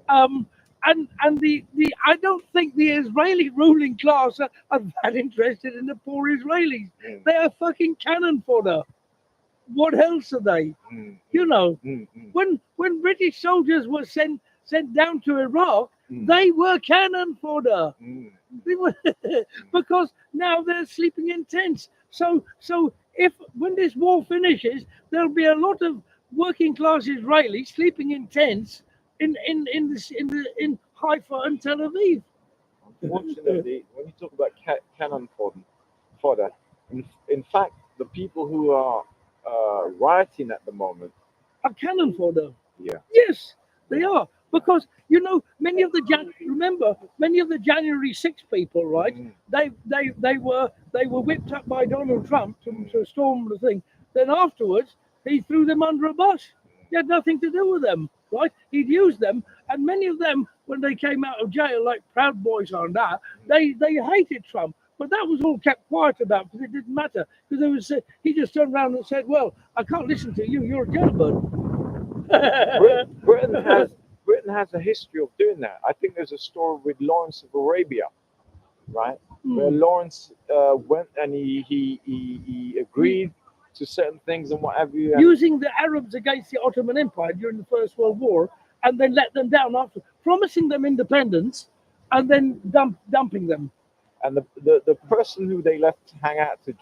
And I don't think the Israeli ruling class are that interested in the poor Israelis. They are fucking cannon fodder. What else are they? You know, when British soldiers were sent down to Iraq, they were cannon fodder. They were because now they're sleeping in tents. So when this war finishes, there'll be a lot of working class Israelis sleeping in tents in Haifa and Tel Aviv. Unfortunately, when you talk about cannon fodder, in fact, the people who are rioting at the moment are cannon fodder. Yeah. Yes, they are, because many of the January 6 people, right? They were whipped up by Donald Trump to storm the thing. Then afterwards, he threw them under a bus. He had nothing to do with them, right? He'd used them, and many of them, when they came out of jail, like Proud Boys on that, they hated Trump. But that was all kept quiet about because it didn't matter. Because he just turned around and said, "Well, I can't listen to you. You're a jailbird." Britain has a history of doing that. I think there's a story with Lawrence of Arabia, right? Where Lawrence went and he agreed to certain things and whatever. Using the Arabs against the Ottoman Empire during the First World War, and then let them down after, promising them independence, and then dumping them. And the person who they left to hang out to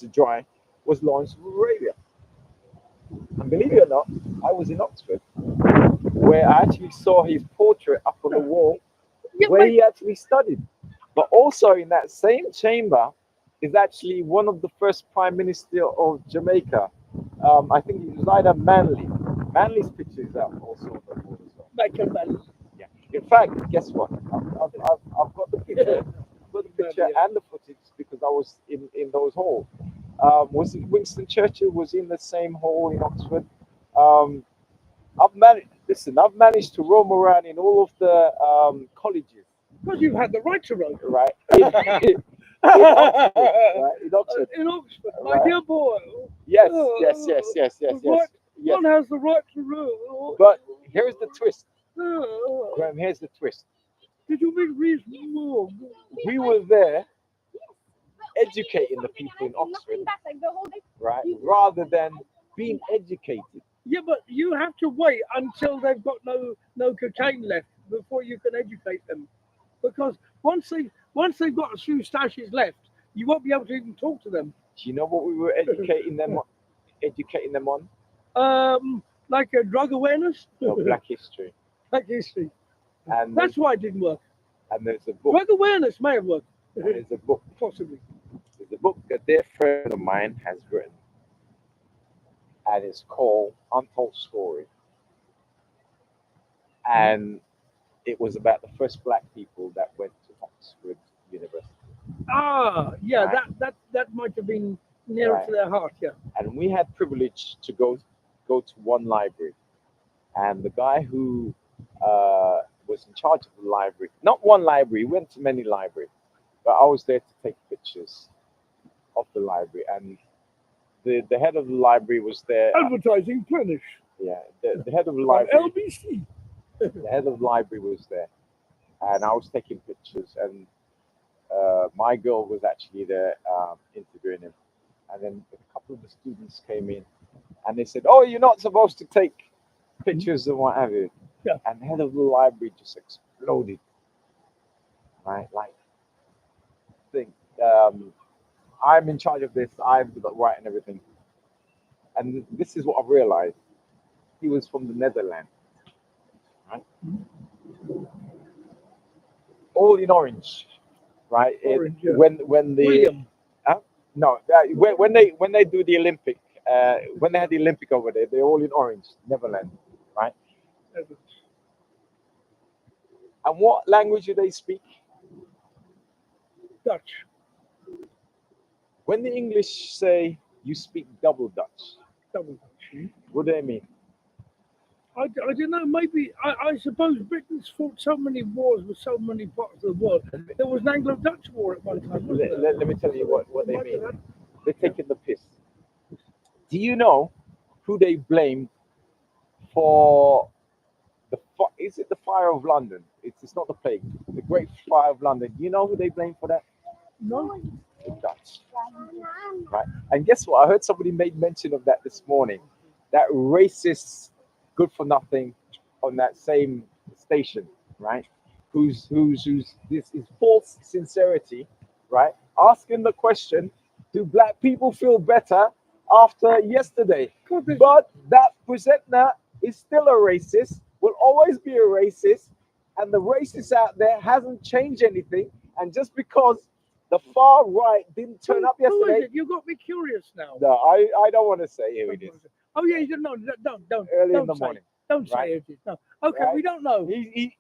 dry was Lawrence of Arabia. And believe it or not, I was in Oxford where I actually saw his portrait up on the wall Yeah, where mate. he actually studied. But also in that same chamber is actually one of the first prime minister of Jamaica. I think it was either Manley. Manley's picture is out also on the wall as well. Michael Manley. Yeah. In fact, guess what? I've got the picture, and the footage because I was in those halls. Was it Winston Churchill was in the same hall in Oxford? I've managed to roam around in all of the colleges. Because you've had the right to roam. Right. In Oxford. In Oxford, my Right. dear boy. Yes. Right. One has the right to roam. But here's the twist. Graham, here's the twist. Did you mean reasonable? We were there educating the people in Oxford, right? Rather than being educated. Yeah, but you have to wait until they've got no cocaine left before you can educate them, because once they've got a few stashes left, you won't be able to even talk to them. Do you know what we were educating them on? Like a drug awareness, No, Black history. Black history. And That's why it didn't work. and there's a book. Drug awareness may have worked, There's a book. possibly. There's a book a dear friend of mine has written, and it's called Untold Story. And it was about the first black people that went to Oxford University. Ah, yeah, Right. that might have been nearer Right. to their heart. Yeah. And we had privilege to go to one library, and the guy who was in charge of the library, not one library, went to many libraries, but I was there to take pictures of the library, and the head of the library was there. Advertising plenish. Yeah, the head of the On library, LBC. the head of the library was there, and I was taking pictures, and my girl was actually there interviewing him, and then a couple of the students came in, and they said, "Oh, you're not supposed to take pictures and what have you." Yeah. And the head of the library just exploded, right? Like, think I'm in charge of this. I've got the right and everything. And this is what I've realized. He was from the Netherlands, right? All in orange, right? Orange, yeah. When the William. no when they do the Olympic when they had the Olympic over there, they're all in orange, Netherlands, right? And what language do they speak? Dutch. When the English say you speak double Dutch, Double Dutch. what do they mean? I don't know. Maybe I suppose Britain's fought so many wars with so many parts of the world. There was an Anglo-Dutch war at one time, wasn't there? Let me tell you what they Might be mean. that. They're taking the piss. Do you know who they blamed for is it the fire of London? It's not the plague, the Great Fire of London. Do you know who they blame for that? No. The Dutch. Right. And guess what? I heard somebody made mention of that this morning. That racist, good for nothing on that same station, right? Who's this is false sincerity, right? Asking the question, do black people feel better after yesterday? God, this- But that presenter is still a racist, will always be a racist, and the racist out there hasn't changed anything. And just because the far right didn't turn up Who is yesterday, it? You got me curious now. no, I don't want to say who it is. Oh yeah, you don't know. Don't. Early don't in the say. morning. Don't say right? it is. No. Okay, Right? we don't know. We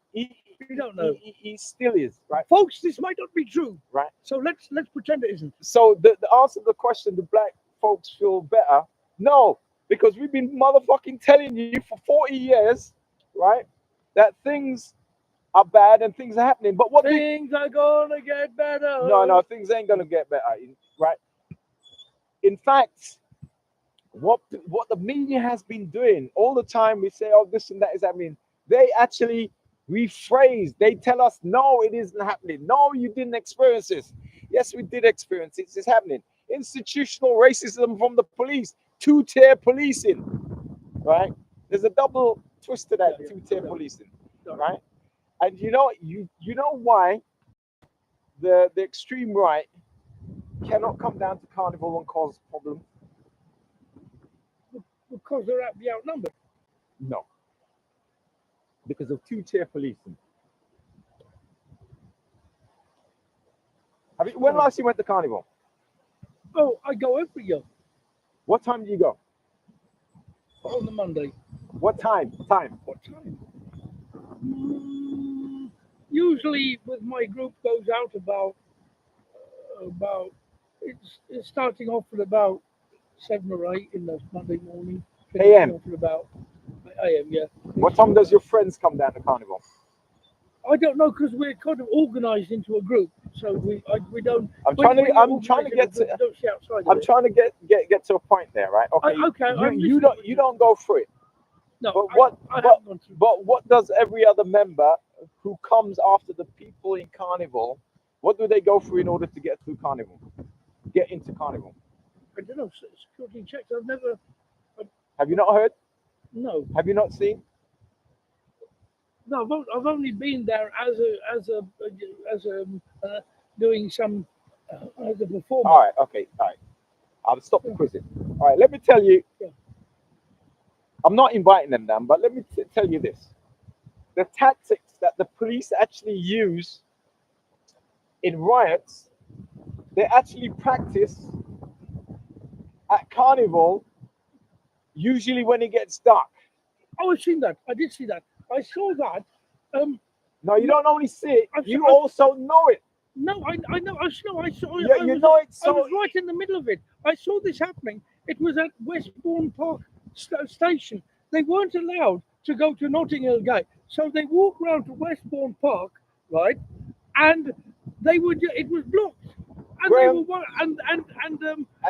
don't know. He still is, right? Folks, this might not be true. Right. So let's pretend it isn't. So the answer to the question, do black folks feel better? No, because we've been motherfucking telling you for 40 years, right, that things are bad and things are happening. But what Things are gonna get better. no, things ain't gonna get better, right? In fact, what the media has been doing all the time, we say, oh, this and that is happening. They actually rephrase. They tell us, no, it isn't happening. No, you didn't experience this. Yes, we did experience it. It's happening. Institutional racism from the police, two-tier policing, right? There's a double twist to that, two-tier policing, right? And you know why the extreme right cannot come down to Carnival and cause problems? Because they're outnumbered. No, because of two-tier policing. When last you went to Carnival? Oh, I go every year. What time do you go? On the Monday. What time? What time? Usually, with my group, goes out about it's starting off at about 7 or 8 in the Monday morning. AM. Off at about AM, yeah. What time does your friends come down to Carnival? I don't know because we're kind of organised into a group, so we don't. I'm trying to get to a point there, right? Okay. You don't go through it. No. But what does every other member who comes after the people in Carnival? What do they go through in order to get through Carnival? Get into Carnival? I don't know. Security checks. I've never. Have you not heard? No. Have you not seen? No, I've only been there as doing some as a performer. All right. Okay. All right. I'll stop the quizzing. All right. Let me tell you. Yeah. I'm not inviting them down, but let me tell you this: the tactics that the police actually use in riots, they actually practice at Carnival, usually when it gets dark. Oh, I've seen that. I did see that. I saw that. No, you don't only see it. You also know it. No, I know. I saw. Yeah, you know it. I was right in the middle of it. I saw this happening. It was at Westbourne Park station. They weren't allowed to go to Notting Hill Gate, so they walked round to Westbourne Park, right? And they were. It was blocked. And Graham, they were and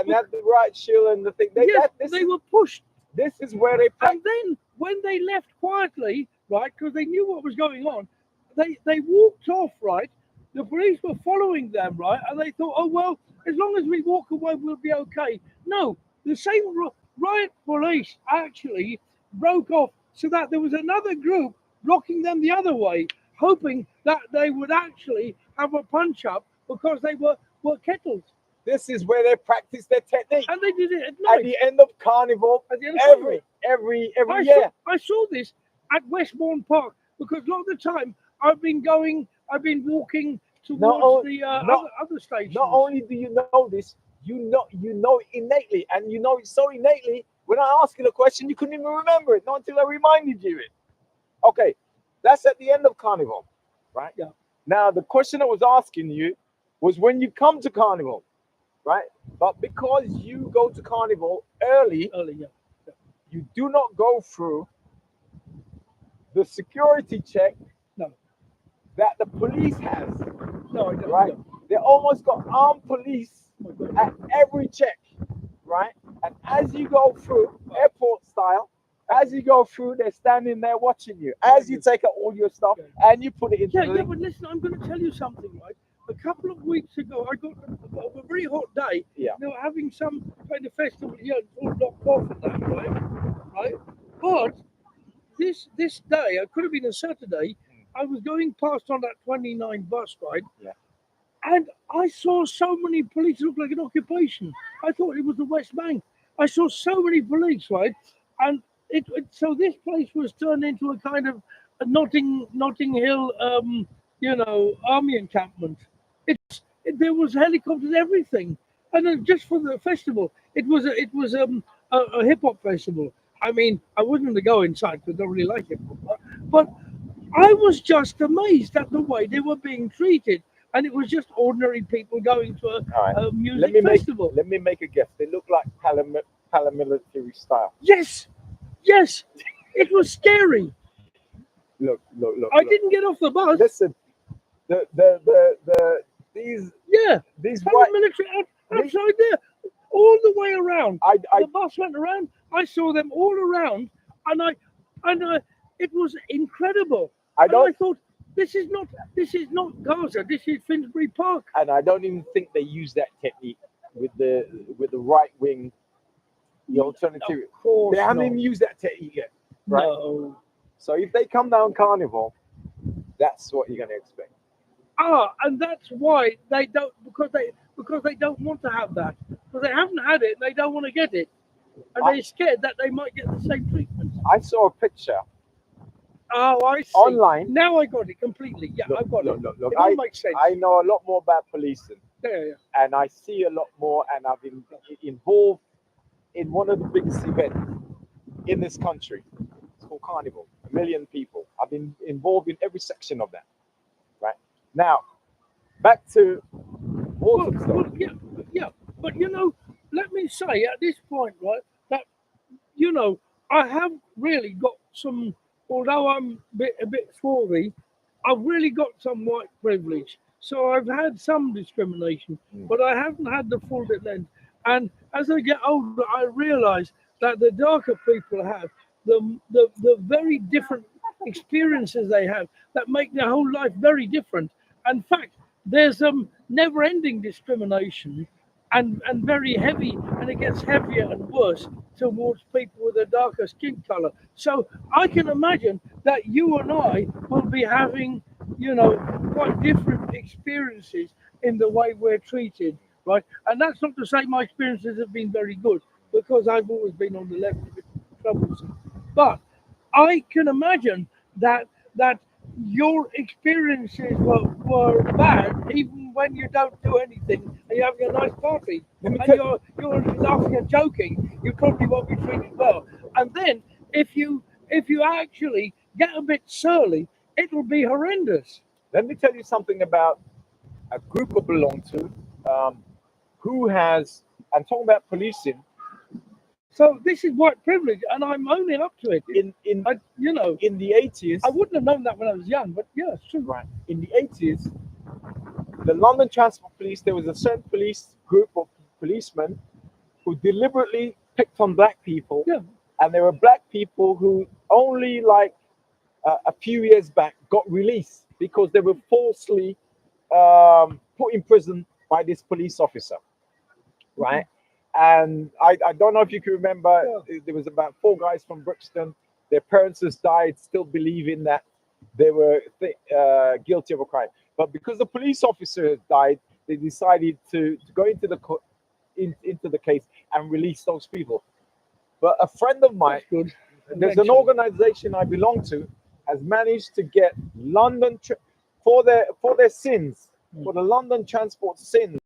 had the right shield and the thing. They were pushed. This is where they. And then when they left quietly, right, because they knew what was going on, they walked off, right. The police were following them, right, and they thought, oh well, as long as we walk away, we'll be okay. No, the same riot police actually broke off, so that there was another group blocking them the other way, hoping that they would actually have a punch up because they were kettles. This is where they practice their technique. And they did it at night. At the end of Carnival, every year. I saw this at Westbourne Park because a lot of the time I've been walking towards the other stations. Not only do you know this, you know it innately, and you know it so innately. When I asked you the question, you couldn't even remember it, not until I reminded you it. Okay, that's at the end of Carnival, right? Yeah. Now the question I was asking you was when you come to Carnival, right? But because you go to Carnival early, yeah. You do not go through the security check that the police has. No, I don't. Right? They almost got armed police at every check, right? And as you go through, airport style, as you go through, they're standing there watching you. As you take out all your stuff and you put it into the but listen, I'm going to tell you something, right? A couple of weeks ago, I got a very hot day. Yeah. They were having some kind of festival here, all locked off and that, right? But this day, it could have been a Saturday, I was going past on that 29 bus, right? Yeah. And I saw so many police. It looked like an occupation. I thought it was the West Bank. I saw so many police, right? And so this place was turned into a kind of a Notting Hill, army encampment. There was helicopters, everything, and then just for the festival, it was a hip hop festival. I mean, I wasn't going to go inside because I don't really like hip hop, but I was just amazed at the way they were being treated, and it was just ordinary people going to a music festival. Let me make a guess. They look like paramilitary style. Yes, it was scary. Look. I didn't get off the bus. Listen, these paramilitary outside there, all the way around. The bus went around. I saw them all around, and it was incredible. I thought this is not Gaza. This is Finsbury Park. And I don't even think they use that technique with the right wing, the alternative. They haven't even used that technique yet, right? No. So if they come down Carnival, That's what you're going to expect. And that's why they don't, because they don't want to have that, because they haven't had it, and they don't want to get it, and they're scared that they might get the same treatment. I saw a picture. Oh, I see. Online. Now I got it completely. Yeah, I've got it. Look, It all makes sense. I know a lot more about policing, Yeah. and I see a lot more, and I've been involved in one of the biggest events in this country. It's called Carnival. 1 million people. I've been involved in every section of that. Right now, back to Well, yeah. But let me say at this point, right, that I have really got some. Although I'm a bit swarthy, I've really got some white privilege. So I've had some discrimination, but I haven't had the full length. And as I get older, I realise that the darker people have the very different experiences they have that make their whole life very different. In fact, there's never-ending discrimination and very heavy, and it gets heavier and worse towards people with a darker skin color. So I can imagine that you and I will be having, quite different experiences in the way we're treated, right? And that's not to say my experiences have been very good, because I've always been on the left, a bit troublesome. But I can imagine that your experiences were bad, even when you don't do anything and you're having a nice party and you're laughing and joking. You probably won't be treated well. And then if you actually get a bit surly, it will be horrendous. Let me tell you something about a group I belong to, who has. I'm talking about policing. So this is white privilege, and I'm owning up to it. In in the 80s, I wouldn't have known that when I was young, but yeah, it's true. Right. In the 80s, the London Transport Police, there was a certain police group of policemen who deliberately picked on black people. Yeah. And there were black people who only like a few years back got released because they were falsely put in prison by this police officer. Right. And I don't know if you can remember, there was about 4 guys from Brixton. Their parents just died, still believing that they were guilty of a crime. But because the police officer had died, they decided to go into the case and release those people. But a friend of mine, there's an organization I belong to, has managed to get London for their sins, for the London Transport sins,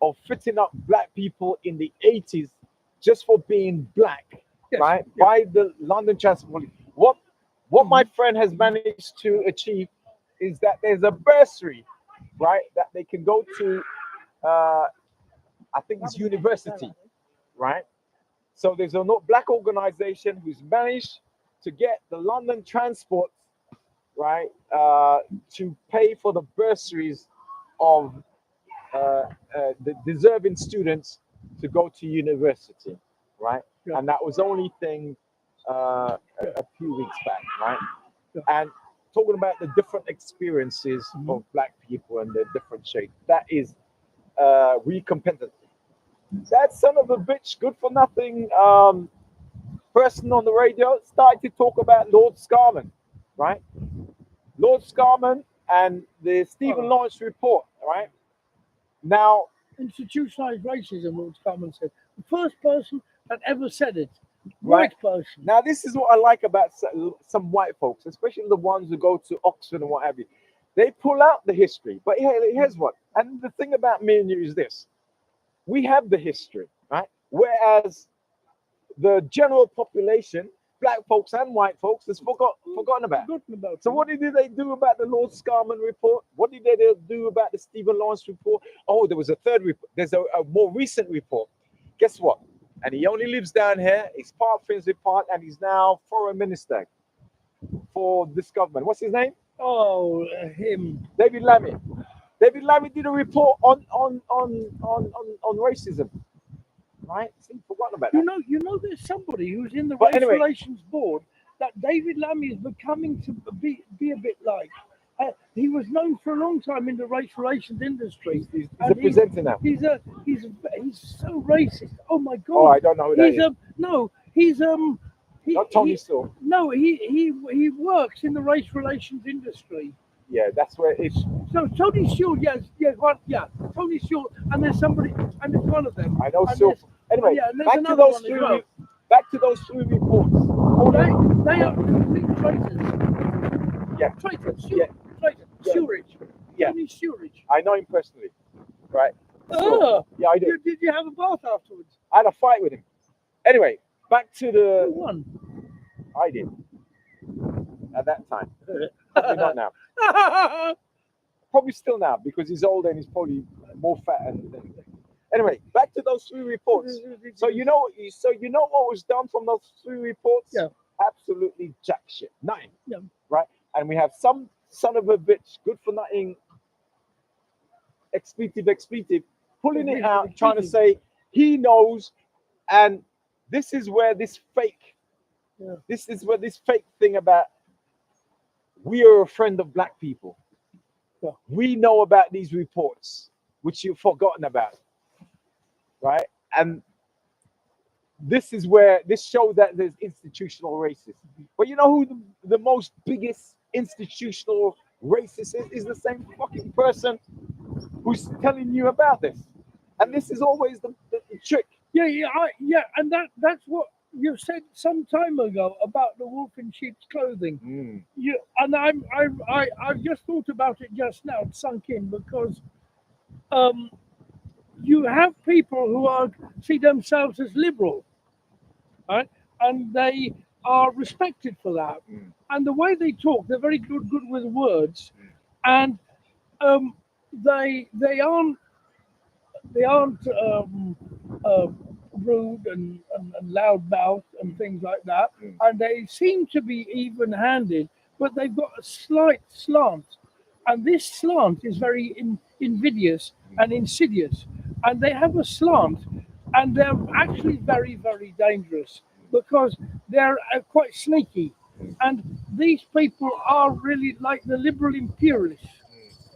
of fitting up black people in the 80s just for being black, right? Yeah. By the London Transport. What my friend has managed to achieve is that there's a bursary, right, that they can go to, I think it's university, right? So there's a black organization who's managed to get the London Transport, right, to pay for the bursaries of the deserving students to go to university, right? Yeah. And that was only thing a few weeks back, right? Yeah. And talking about the different experiences of black people and their different shades, that is recompensated. That son of a bitch, good for nothing person on the radio started to talk about Lord Scarman, right? Lord Scarman and the Stephen Lawrence report, right? Now, institutionalized racism, Lord Scarman said. The first person that ever said it. White person. Now, this is what I like about some white folks, especially the ones who go to Oxford and what have you. They pull out the history. But here's what. And the thing about me and you is this. We have the history, right? Whereas the general population, black folks and white folks, has forgotten about it. So what did they do about the Lord Scarman report? What did they do about the Stephen Lawrence report? Oh, there was a third report. There's a more recent report. Guess what? And he only lives down here. He's part of Finsbury Park, and he's now foreign minister for this government. What's his name? Oh, him. David Lammy. David Lammy did a report on racism. Right? So you've forgotten about that. You know, there's somebody who's in the Race Relations Board that David Lammy is becoming to be a bit like. He was known for a long time in the race relations industry. He's a presenter now. He's so racist. Oh my God! Oh, I don't know who that is. Not Tony Storr. No, he works in the race relations industry. yeah, that's where it's. So Tony Stewart, Tony Stewart, and there's somebody, and there's one of them. I know. And So there's- anyway, yeah, and there's back to another those one as three. well. Back to those three reports. Oh, they are complete traitors. Yeah. Traitors. Yeah. Traitor. Yeah. Sewerage. Yeah. Tony Sewerage. I know him personally, right? Oh, Yeah, I do. did you have a bath afterwards? I had a fight with him. Anyway, back to Who the. won? I did at that time. Probably not now. Probably still now because he's older and he's probably more fat. And anyway, back to those three reports. So you know what was done from those three reports? Yeah. Absolutely jack shit. Nothing. Yeah. Right? And we have some son of a bitch, good for nothing, expletive, pulling it out, trying to say he knows, and this is where this fake thing about we are a friend of black people. Yeah. We know about these reports, which you've forgotten about. Right? And this is where this shows that there's institutional racism. But you know who the most biggest institutional racist is the same fucking person who's telling you about this. And this is always the trick. Yeah, and that's what you said some time ago about the wolf in sheep's clothing. And I've just thought about it just now. It sunk in because you have people who see themselves as liberal, right? And they are respected for that. And the way they talk, they're very good with words, and they aren't rude and loud mouth and things like that. And they seem to be even-handed, but they've got a slight slant, and this slant is very invidious and insidious. And they have a slant, and they're actually very, very dangerous because they're quite sneaky. And these people are really like the liberal imperialists.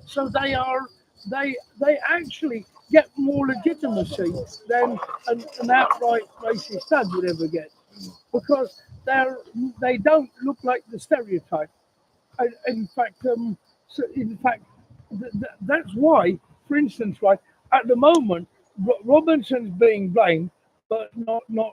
So they actually get more legitimacy than an outright racist dad would ever get, because they don't look like the stereotype. In fact, that's why, for instance, right at the moment, Robinson's being blamed, but not like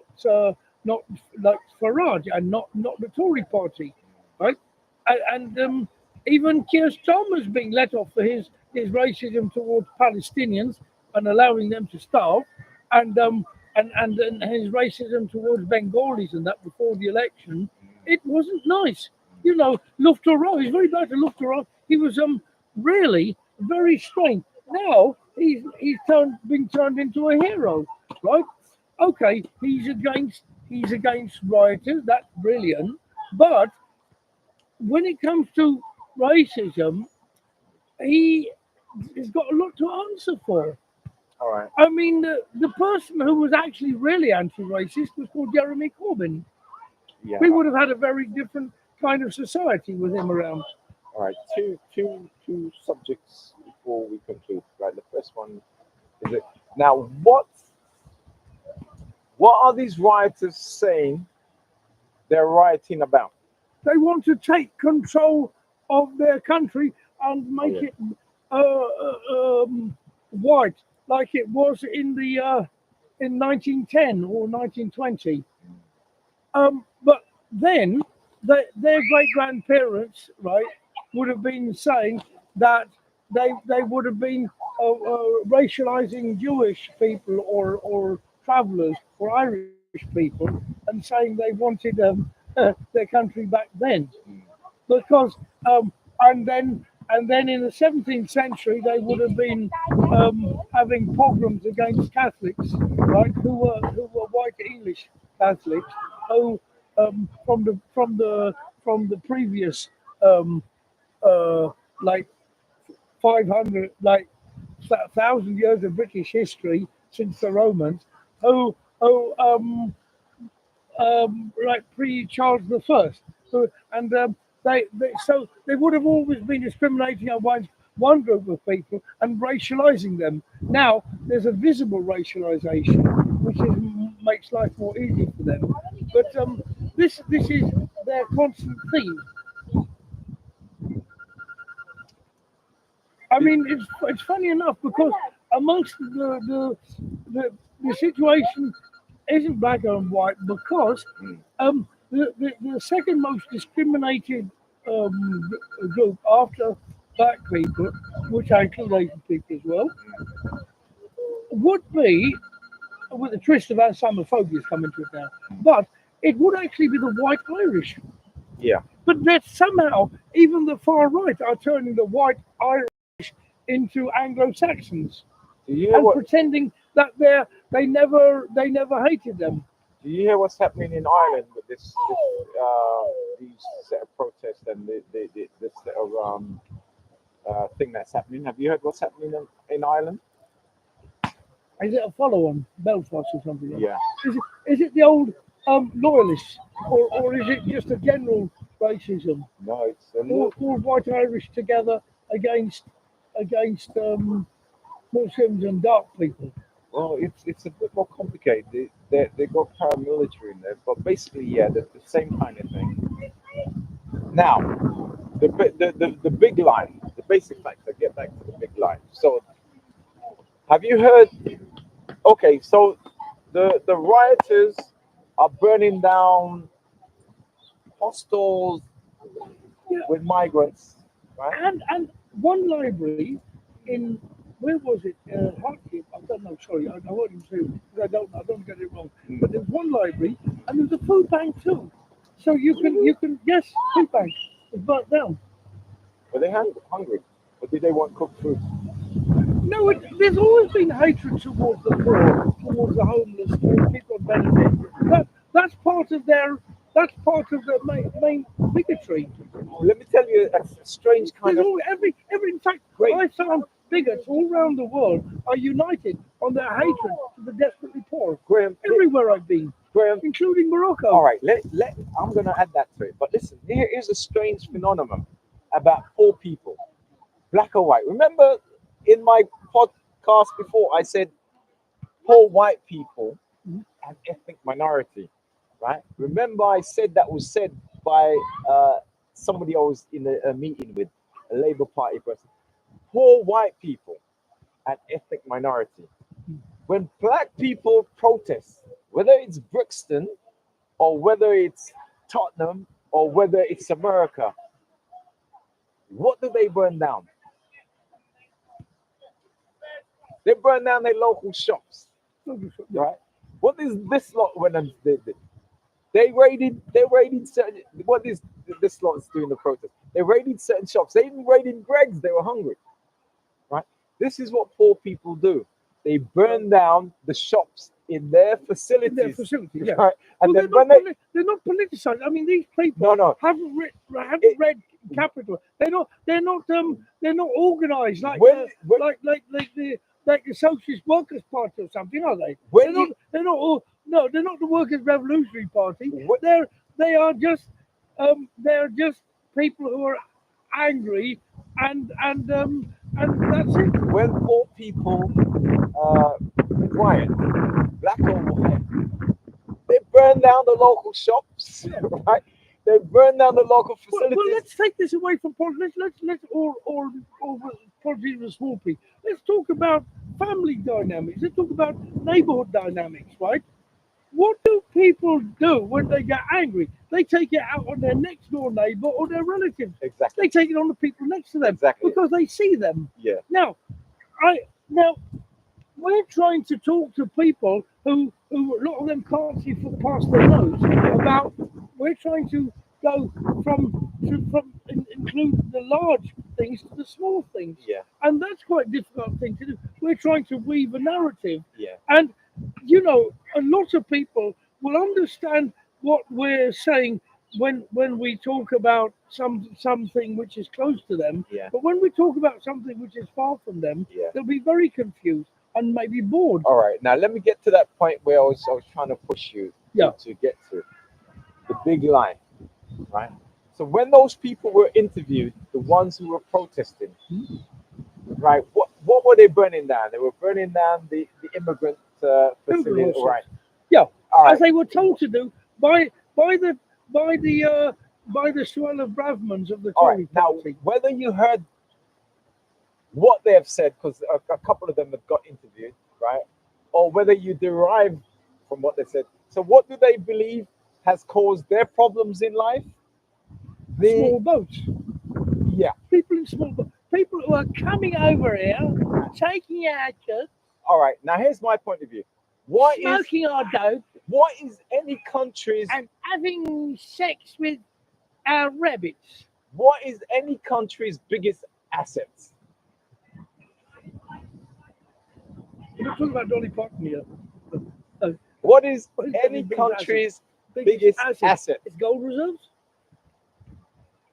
Farage and not the Tory party, right? And even Keir Starmer's being let off for his racism towards Palestinians and allowing them to starve, and his racism towards Bengalis and that before the election. It wasn't nice. You know, Loughborough, he's very bad to Loughborough. He was really very strange. Now he's been turned into a hero, right? Okay, he's against rioters. That's brilliant. But when it comes to racism, he's got a lot to answer for. All right. I mean, the person who was actually really anti-racist was called Jeremy Corbyn. Yeah. We would have had a very different kind of society with him around. All right. Two subjects before we conclude. Right. The first one is it. Now, what are these rioters saying they're rioting about? They want to take control of their country and make it white, like it was in 1910 or 1920. But then their great grandparents, right, would have been saying that they would have been racializing Jewish people or travelers or Irish people, and saying they wanted their country back then, because and then in the 17th century they would have been having pogroms against Catholics, right, who were white English Catholics, who from the previous like 500 like 1,000 years of British history since the Romans, who like pre-Charles I, and they would have always been discriminating against one group of people and racializing them. Now there's a visible racialization, which makes life more easy for them. But this is their constant theme. I mean, it's funny enough because amongst the situation isn't black and white because the second most discriminated group after black people, which I include Asian people as well, would be, with a twist of Islamophobia is coming to it now, but it would actually be the white Irish. Yeah. But that somehow even the far right are turning the white Irish into Do Anglo-Saxons you hear and what? pretending that they never hated them. Do you hear what's happening in Ireland with these set of protests and this set of thing that's happening? Have you heard what's happening in Ireland? Is it a follow-on Belfast or something? Like Yeah. that? Is it the old loyalists or is it just a general racism? No, it's a lot. All white Irish together against Muslims and dark people. Well, it's a bit more complicated. They got paramilitary in there, but basically, yeah, the same kind of thing. Now, the big line, the basic facts. I get back to the big line. So, have you heard? Okay, so the rioters are burning down hostels Yeah. with migrants, right? And one library in where was it? Hartlepool. I don't know. Sorry, I won't even say it because I don't get it wrong. But there's one library and there's a food bank too. So you can yes, food bank is burnt down. Were they hungry, or did they want cooked food? No, there's always been hatred towards the poor, towards the homeless, towards people on benefit. That's part of their main bigotry. Let me tell you a strange kind There's of. all, every in fact, Great. I found bigots all around the world are united on their hatred to the desperately poor. Graham, Everywhere I've been, Graham. including Morocco. All right, I'm gonna add that to it. But listen, here is a strange phenomenon about poor people, black or white. Remember, in my podcast before, I said poor white people and ethnic minority, right? Remember, I said that was said by somebody I was in a meeting with, a Labour Party person. Poor white people and ethnic minority. When black people protest, whether it's Brixton or whether it's Tottenham or whether it's America, what do they burn down? They burn down their local shops, right? What is this lot when they raided certain, what is this lot is doing the protest? They raided certain shops. They even raided Greggs. They were hungry, right? This is what poor people do. They burn down the shops in their facilities, Yeah. right? And Well, then they're not politicized. I mean, these people no, haven't read Capital. They're not organized like the Socialist Workers Party or something, are they? They're not all. No, they're not the Workers' Revolutionary Party. They're just people who are angry and that's it. when poor people riot, black or white, they burn down the local shops, right? They burn down the local facilities. Well, let's take this away from politics. Let's all politics with small p. Let's talk about family dynamics. Let's talk about neighborhood dynamics, right? What do people do when they get angry? They take it out on their next door neighbor or their relatives. Exactly. They take it on the people next to them Exactly. because they see them. Yeah. Now, we're trying to talk to people who a lot of them can't see past their nose about. We're trying to go from include the large things to the small things. Yeah. And that's quite a difficult thing to do. We're trying to weave a narrative. Yeah. And a lot of people will understand what we're saying when we talk about something which is close to them. Yeah. But when we talk about something which is far from them, Yeah. they'll be very confused and maybe bored. All right. Now let me get to that point where I was trying to push you to get to the big line, right? So when those people were interviewed, the ones who were protesting, right? What were they burning down? They were burning down the immigrant facility, right? Yeah. All right. As they were told to do by the swell of Bravmans of the All Tory right. Now, party. whether you heard what they have said, because a couple of them have got interviewed, right? Or whether you derive from what they said. So what do they believe has caused their problems in life? Small boats. Yeah. People in small boats. People who are coming over here, taking our goods, All right. Now here's my point of view. What is any country's and having sex with our rabbits? What is any country's biggest assets? We're not talking about Dolly Parton here. What is What is any biggest country's biggest asset? It's gold reserves.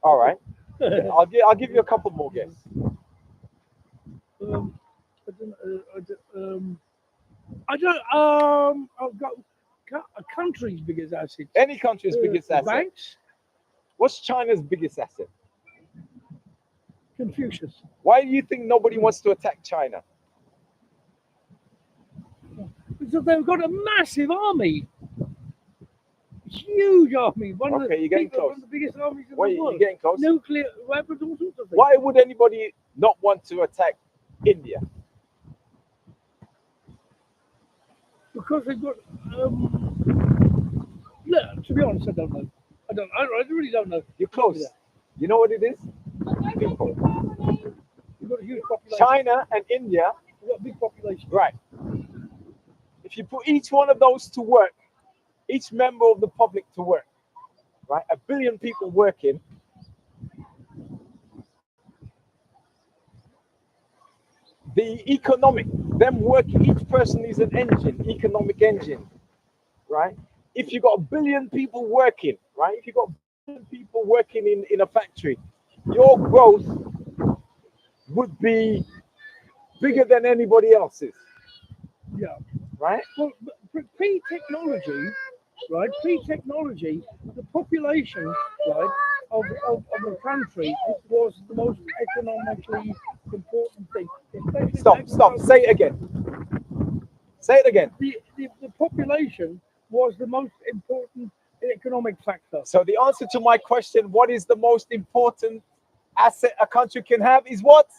All right. I'll give you a couple more guesses. I've got a country's biggest asset. Any country's biggest asset. Banks. What's China's biggest asset? Confucius. Why do you think nobody wants to attack China? Because they've got a massive army. Huge army. One of the biggest armies in the world. You're getting close. Nuclear weapons, all sorts of things. Why would anybody not want to attack India? Because they've got. Look, to be honest, I don't know. I really don't know. You're close. You know what it is? People. You've got a huge population. China and India. You've got a big population. Right. If you put each one of those to work, each member of the public to work, right? 1 billion people working. The economic, them working, each person is an engine, economic engine, right? If you got 1 billion people working, right? If you got 1 billion people working in a factory, your growth would be bigger than anybody else's. Yeah. Right? Well, pre-technology, right? Pre-technology, the population, right, of the country was the most economically important thing. Stop. Say it again. Say it again. The population was the most important economic factor. So the answer to my question, what is the most important asset a country can have, is what?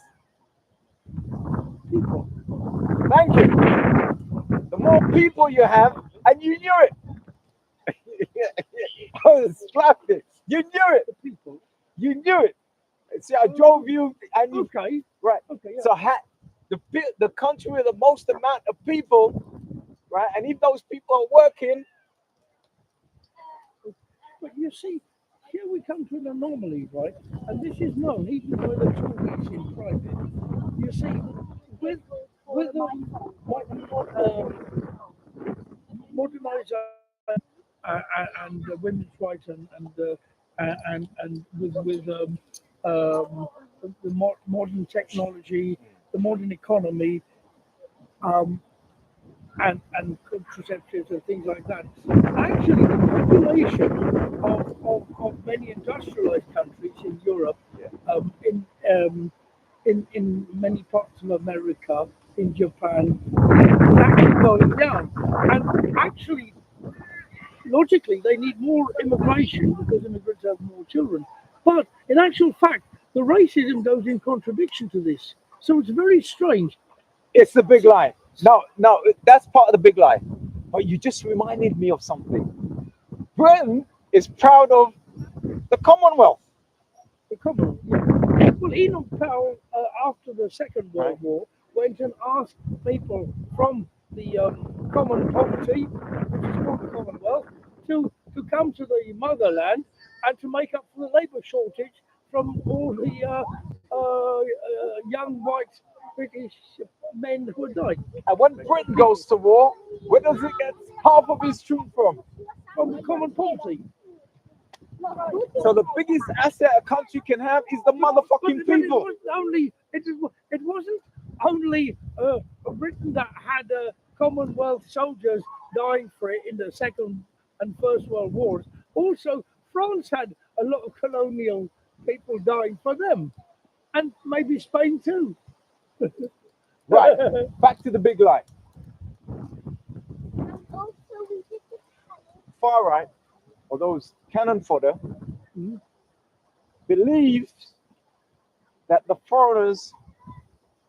People. Thank you. The more people you have, and you knew it. I slapped it. You knew it. The people. You knew it. See, I drove you, and you. Okay. Right. Okay. Yeah. So the country with the most amount of people, right? And if those people are working. But you see, here we come to an anomaly, right? And this is known even by the Tories in private. You see, with the modernization and women's rights and with the modern technology, the modern economy, and contraceptives and things like that. Actually, the population of many industrialized countries in Europe, in many parts of America, in Japan, is actually going down. And actually, logically, they need more immigration because immigrants have more children. But in actual fact, the racism goes in contradiction to this. So it's very strange. It's the big lie. No, that's part of the big lie. But you just reminded me of something. Britain is proud of the Commonwealth. The Commonwealth, yeah. Well, Enoch Powell, after the Second World War, went and asked people from the common poverty, which is called the Commonwealth, to come to the motherland and to make up for the labour shortage from all the young white British men who had died. And when Britain goes to war, where does it get half of its troops from? From the common poverty. So the biggest asset a country can have is the motherfucking people. It wasn't only Britain that had Commonwealth soldiers dying for it in the Second and First World Wars. Also, France had a lot of colonial people dying for them, and maybe Spain too. Right, back to the big lie. Far right, or those cannon fodder, believes that the foreigners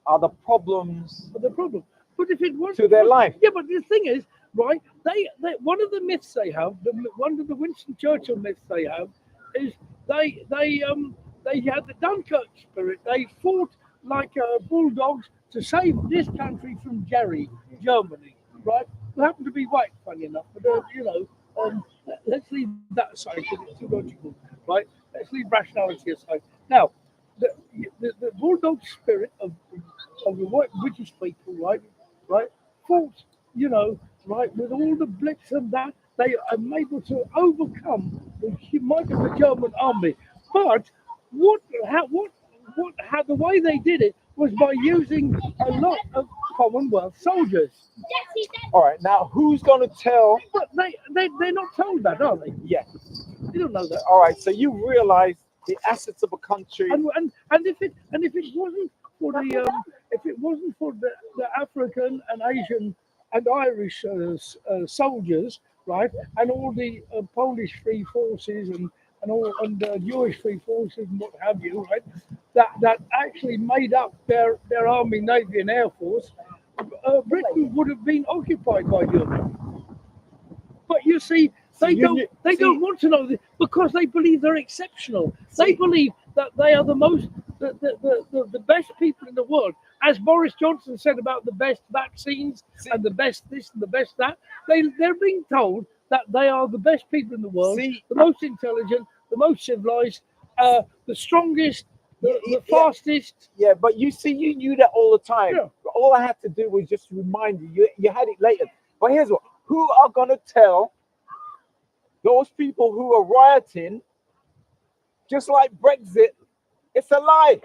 are the problems the problem. But if it wasn't to their for- life. yeah, but the thing is, right? They one of the myths they have, one of the Winston Churchill myths they have, is they had the Dunkirk spirit. They fought like bulldogs to save this country from Jerry, Germany, right? Who happened to be white, funny enough. But let's leave that aside because it's too logical, right? Let's leave rationality aside. Now, the bulldog spirit of the white British people, right, fought, right, with all the blitz and that, they are able to overcome the might of the German army. But how the way they did it was by using a lot of Commonwealth soldiers. All right, now who's going to tell? But they're not told that, are they? Yeah. They don't know that. All right, so you realize the assets of a country. And if it wasn't for the African and Asian and Irish soldiers, right, and all the Polish free forces and Jewish free forces and what have you, right, that actually made up their army, navy, and air force, Britain would have been occupied by Germany. But you see, they don't want to know this because they believe they're exceptional. They believe that they are the best people in the world. As Boris Johnson said about the best vaccines and the best this and the best that, they're being told that they are the best people in the world, the most intelligent, the most civilized, the strongest, the fastest. Yeah, but you see, you knew that all the time. Yeah. All I had to do was just remind you. You had it later. But here's what: who are gonna tell those people who are rioting, just like Brexit, it's a lie,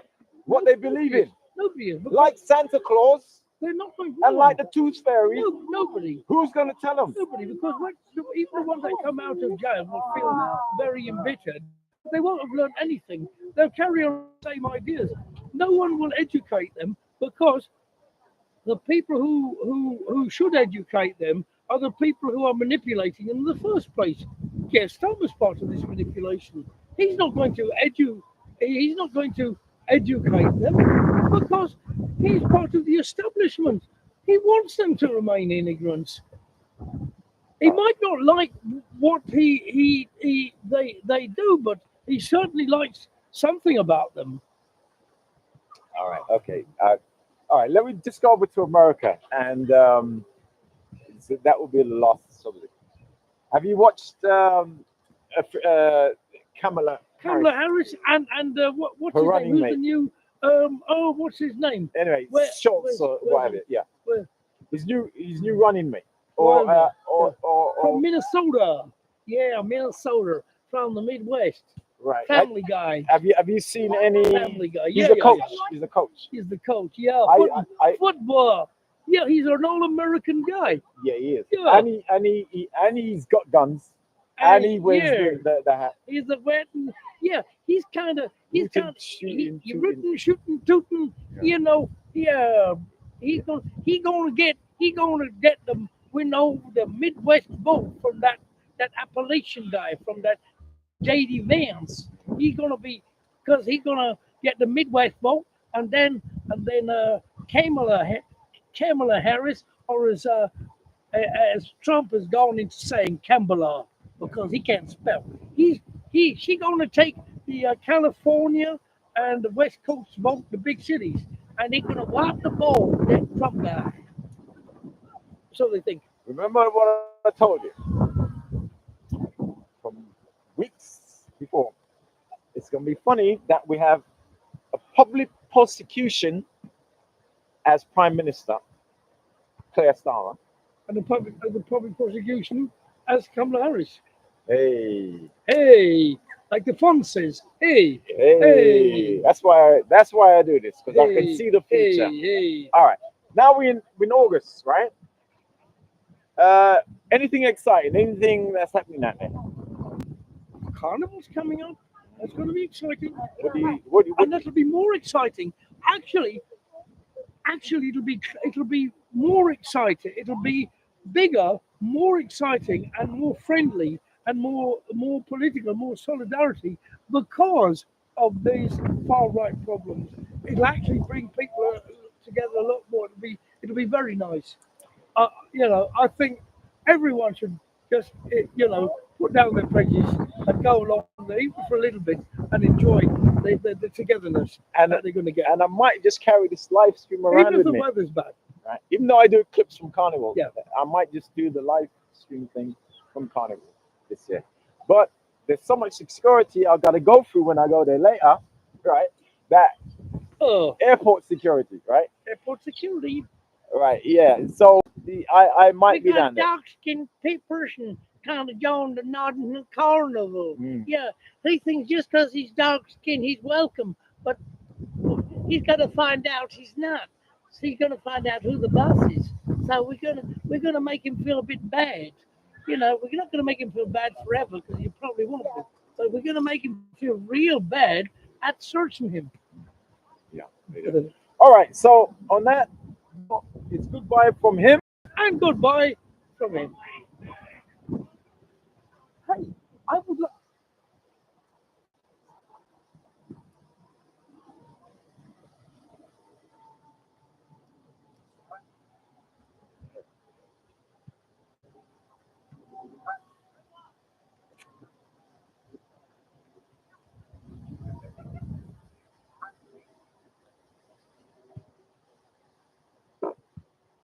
what they believe in? Nobody is. Like Santa Claus They're not going to. and like the Tooth Fairy. Nobody. Who's going to tell them? Nobody, because even the ones that come out of jail will feel very embittered. They won't have learned anything. They'll carry on the same ideas. No one will educate them because the people who should educate them are the people who are manipulating them in the first place. Keir Starmer's part of this manipulation. He's not going to educate them because he's part of the establishment. He wants them to remain in ignorance. He might not like what they do, but he certainly likes something about them. All right, okay. All right, let me just go over to America, and so that will be the last subject. Have you watched Kamala Harris and what's Her his running name? Who's mate. the new what's his name? Anyway, Schultz or whatever. Yeah, Where? his new running mate, From Minnesota. Yeah, Minnesota, from the Midwest. right. Family guy. Have you seen any? Family guy. He's Yeah, a coach. yeah. He's a coach. He's the coach. Yeah, I football. Yeah, he's an all-American guy. yeah, he is. Yeah. And he's got guns. And he wears yeah, the hat. he's a wedding. Yeah, he's kind of Rootin', shooting, rootin', shooting, tooting. Yeah. You know, yeah. He gonna get them win over the Midwest vote from that Appalachian guy, from that J.D. Vance. He's gonna get the Midwest vote, and then Kamala Harris, or as Trump has gone into saying Kamala because he can't spell. She gonna take the California and the West Coast vote, the big cities, and they're gonna wipe the ball with that Trump guy. So they think. Remember what I told you from weeks before. It's going to be funny that we have a public prosecution as Prime Minister, Keir Starmer. And the public prosecution as Kamala Harris. Hey, Like the font says, hey. That's why I do this, because I can Hey, see the future. Hey. All right, now we're in August, right? Anything exciting? Anything that's happening out there? Carnival's coming up. That's going to be exciting. What do you And that'll be more exciting. Actually, it'll be more exciting. It'll be bigger, more exciting, and more friendly, and more political, more solidarity because of these far right problems. It'll actually bring people together a lot more. It'll be very nice. I think everyone should just put down their prejudice and go along there, even for a little bit, and enjoy the togetherness And that they're going to get. and I might just carry this live stream around Even if with the me. weather's bad. Right? Even though I do clips from Carnival, Yeah. I might just do the live stream thing from Carnival this year. But there's so much security I've got to go through when I go there later, right? That airport security, right? Airport security. Right, yeah. So I might be We got down there. dark-skinned person kind of joined the Nottingham Carnival. Mm. Yeah, he thinks just because he's dark-skinned, he's welcome. But he's got to find out he's not. So he's going to find out who the boss is. So we're gonna make him feel a bit bad. We're not going to make him feel bad forever because you probably won't. But we're going to make him feel real bad at searching him. Yeah. All right. So on that, it's goodbye from him. And goodbye from him. Hey, I would like.